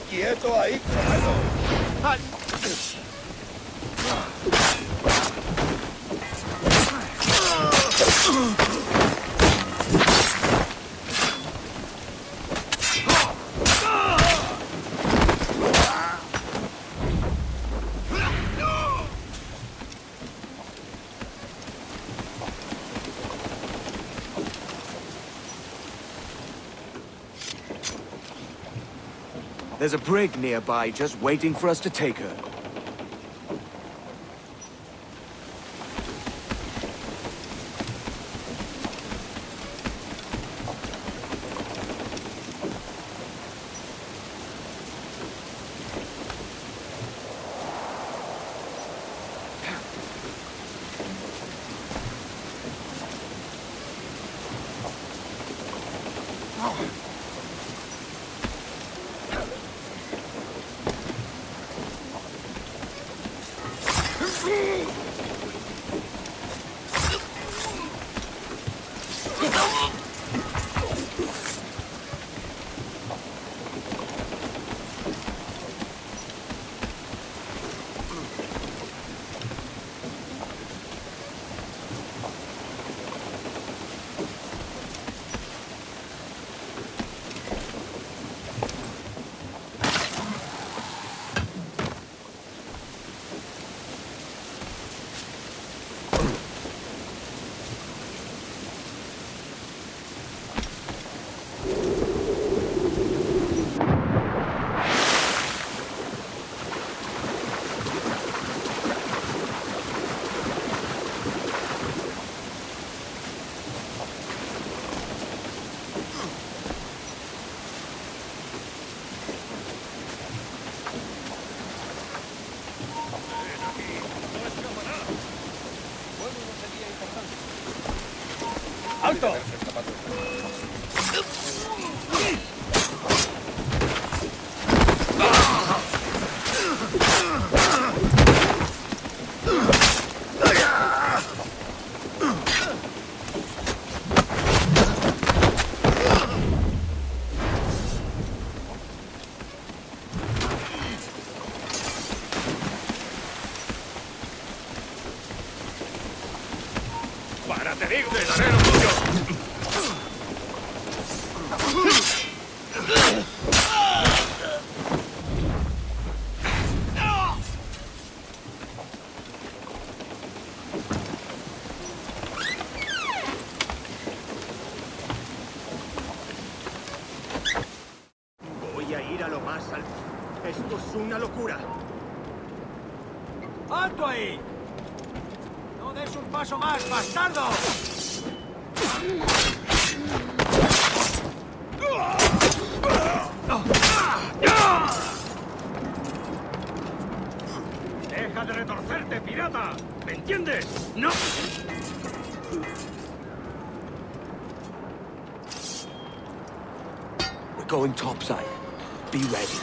¡Quieto ahí, comando! ¡Ay! There's a brig nearby just waiting for us to take her. ¡Alto! ¡Para, te digo! ¡Te daré lo tuyo! Voy a ir a lo más alto. Esto es una locura. ¡Alto ahí! ¡No des un paso más, bastardo! ¡Deja de retorcerte, pirata! ¿Me entiendes? ¡No! We're going topside. Be ready.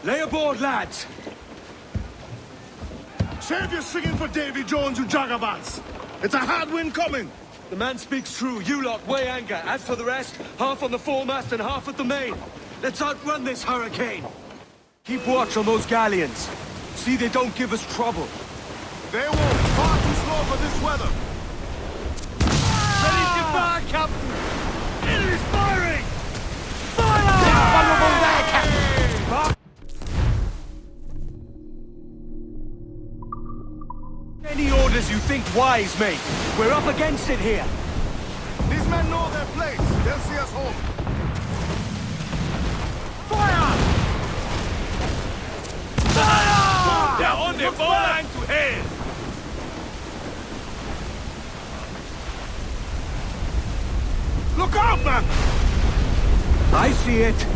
Lay aboard, lads! Save your singing for Davy Jones, you jagabats! It's a hard wind coming! The man speaks true. You lot weigh anchor. As for the rest, half on the foremast and half at the main. Let's outrun this hurricane. Keep watch on those galleons. See they don't give us trouble. They won't. Far too slow for this weather. Ready to fire, Captain! Enemy's firing! Fire! Vulnerable there, Captain! Any orders you think wise, mate. We're up against it here. These men know their place. They'll see us home. Fire! Fire! They're on the ball line to hell! Look out, man! I see it!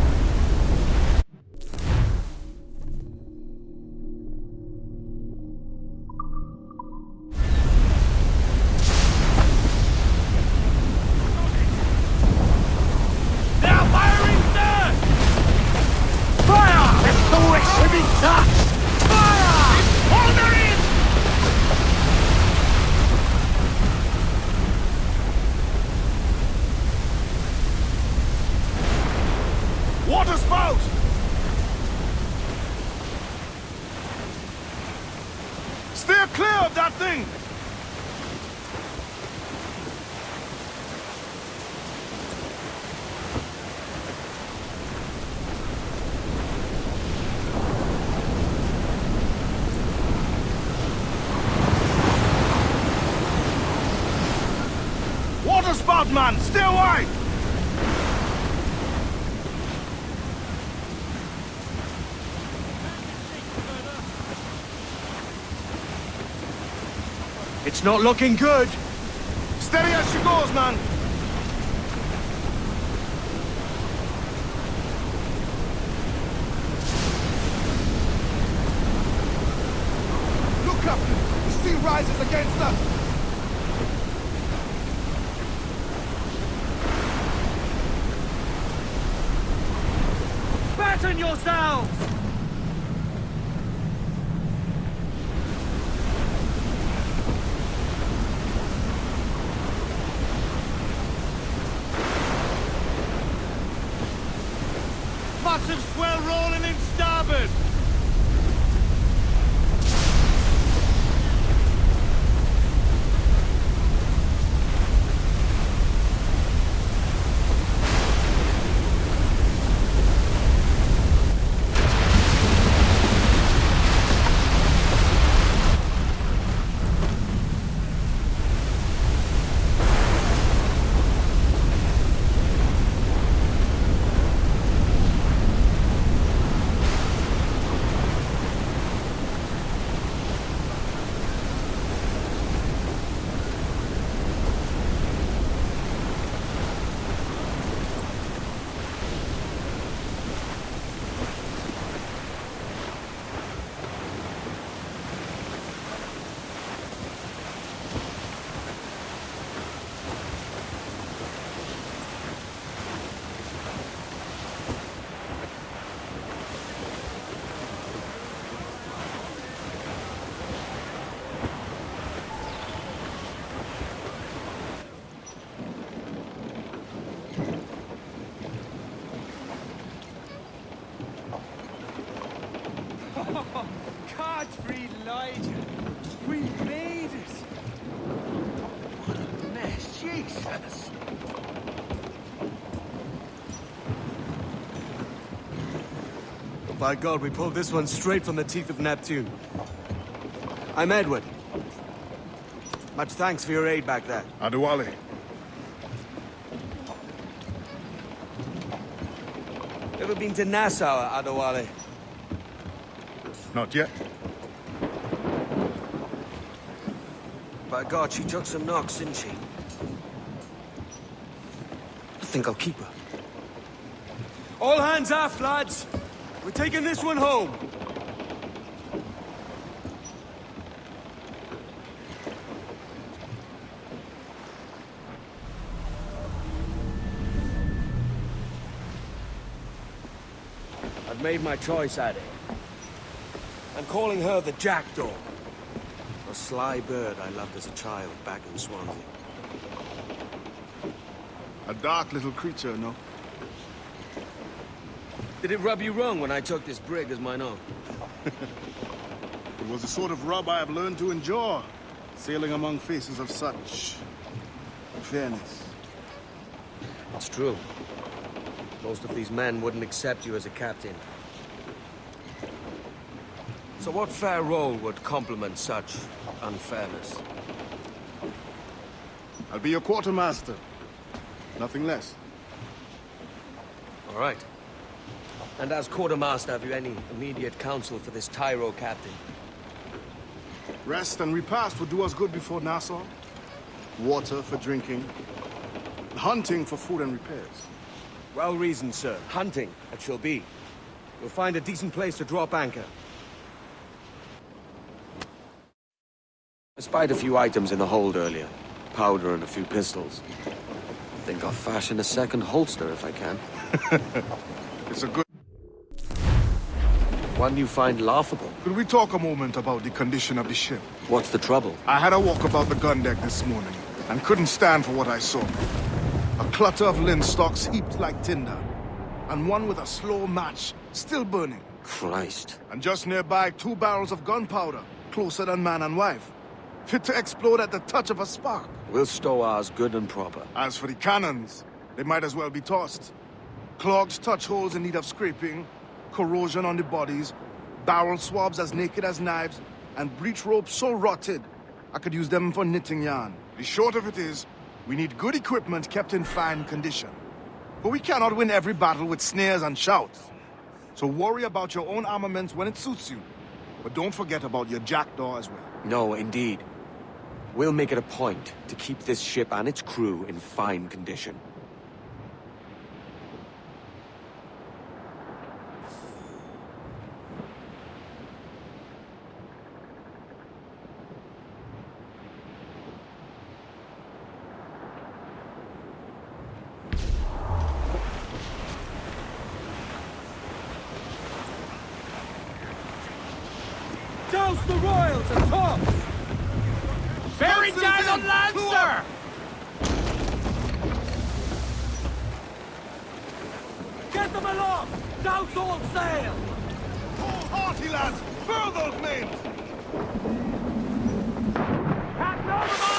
Water spout! Steer clear of that thing! Water spout, man! Stay away! It's not looking good. Steady as she goes, man. Look, Captain. The sea rises against us. Batten yourselves! Massive swell rolling in starboard! Godfrey Elijah! We made it! What a mess, Jesus! By God, we pulled this one straight from the teeth of Neptune. I'm Edward. Much thanks for your aid back there. Adewale. Ever been to Nassau, Adewale? Not yet. By God, she took some knocks, didn't she? I think I'll keep her. All hands aft, lads! We're taking this one home! I've made my choice, Addy. I'm calling her the Jackdaw. A sly bird I loved as a child back in Swansea. A dark little creature, no? Did it rub you wrong when I took this brig as mine own? It was the sort of rub I have learned to endure, sailing among faces of such fairness. It's true. Most of these men wouldn't accept you as a captain. So what fair role would complement such unfairness? I'll be your quartermaster. Nothing less. All right. And as quartermaster, have you any immediate counsel for this Tyro captain? Rest and repast would do us good before Nassau. Water for drinking. and hunting for food and repairs. Well reasoned, sir. Hunting, it shall be. We'll find a decent place to drop anchor. I spied a few items in the hold earlier. Powder and a few pistols. I think I'll fashion a second holster if I can. It's a good... One you find laughable. Could we talk a moment about the condition of the ship? What's the trouble? I had a walk about the gun deck this morning, and couldn't stand for what I saw. A clutter of linstocks heaped like tinder, and one with a slow match, still burning. Christ. And just nearby, 2 barrels of gunpowder, closer than man and wife. Fit to explode at the touch of a spark. We'll stow ours good and proper. As for the cannons, they might as well be tossed. Clogged touch holes in need of scraping, corrosion on the bodies, barrel swabs as naked as knives, and breech ropes so rotted, I could use them for knitting yarn. The short of it is, we need good equipment kept in fine condition. But we cannot win every battle with snares and shouts. So worry about your own armaments when it suits you. But don't forget about your jackdaw as well. No, indeed. We'll make it a point to keep this ship and its crew in fine condition. Douse the royals and tops! Bearing down on land, sir! Get them aloft! Douse all sail! Pull hearty, lads! Furl those men! Captain overboard!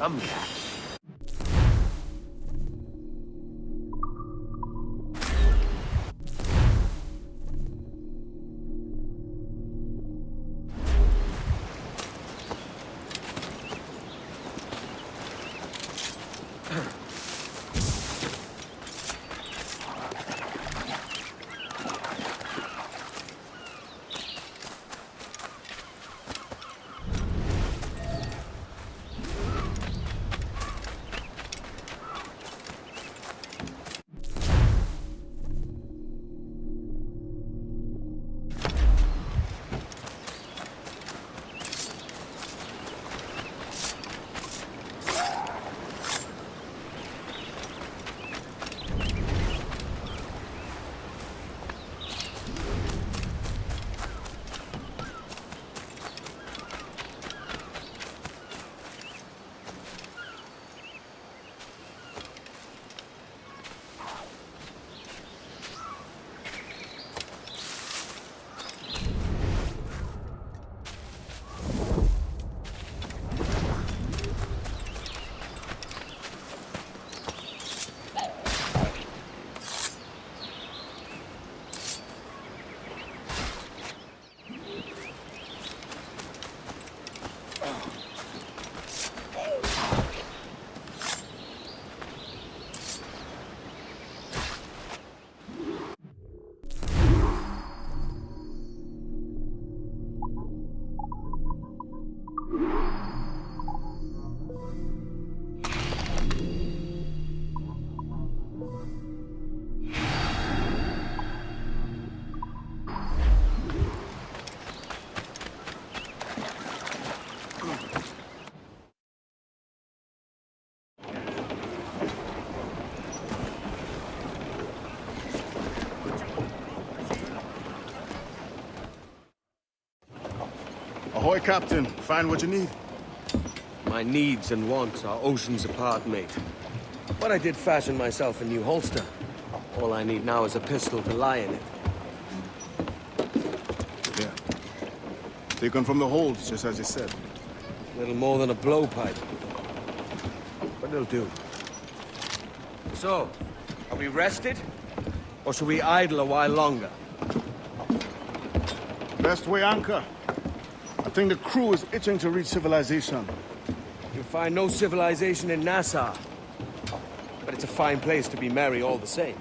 Come back. Ahoy, Captain. Find what you need. My needs and wants are oceans apart, mate. But I did fashion myself a new holster. All I need now is a pistol to lie in it. Yeah. Taken from the holds, just as you said. Little more than a blowpipe. But it'll do. So, are we rested? Or should we idle a while longer? Best way anchor. I think the crew is itching to reach civilization. You'll find no civilization in Nassau. But it's a fine place to be merry all the same.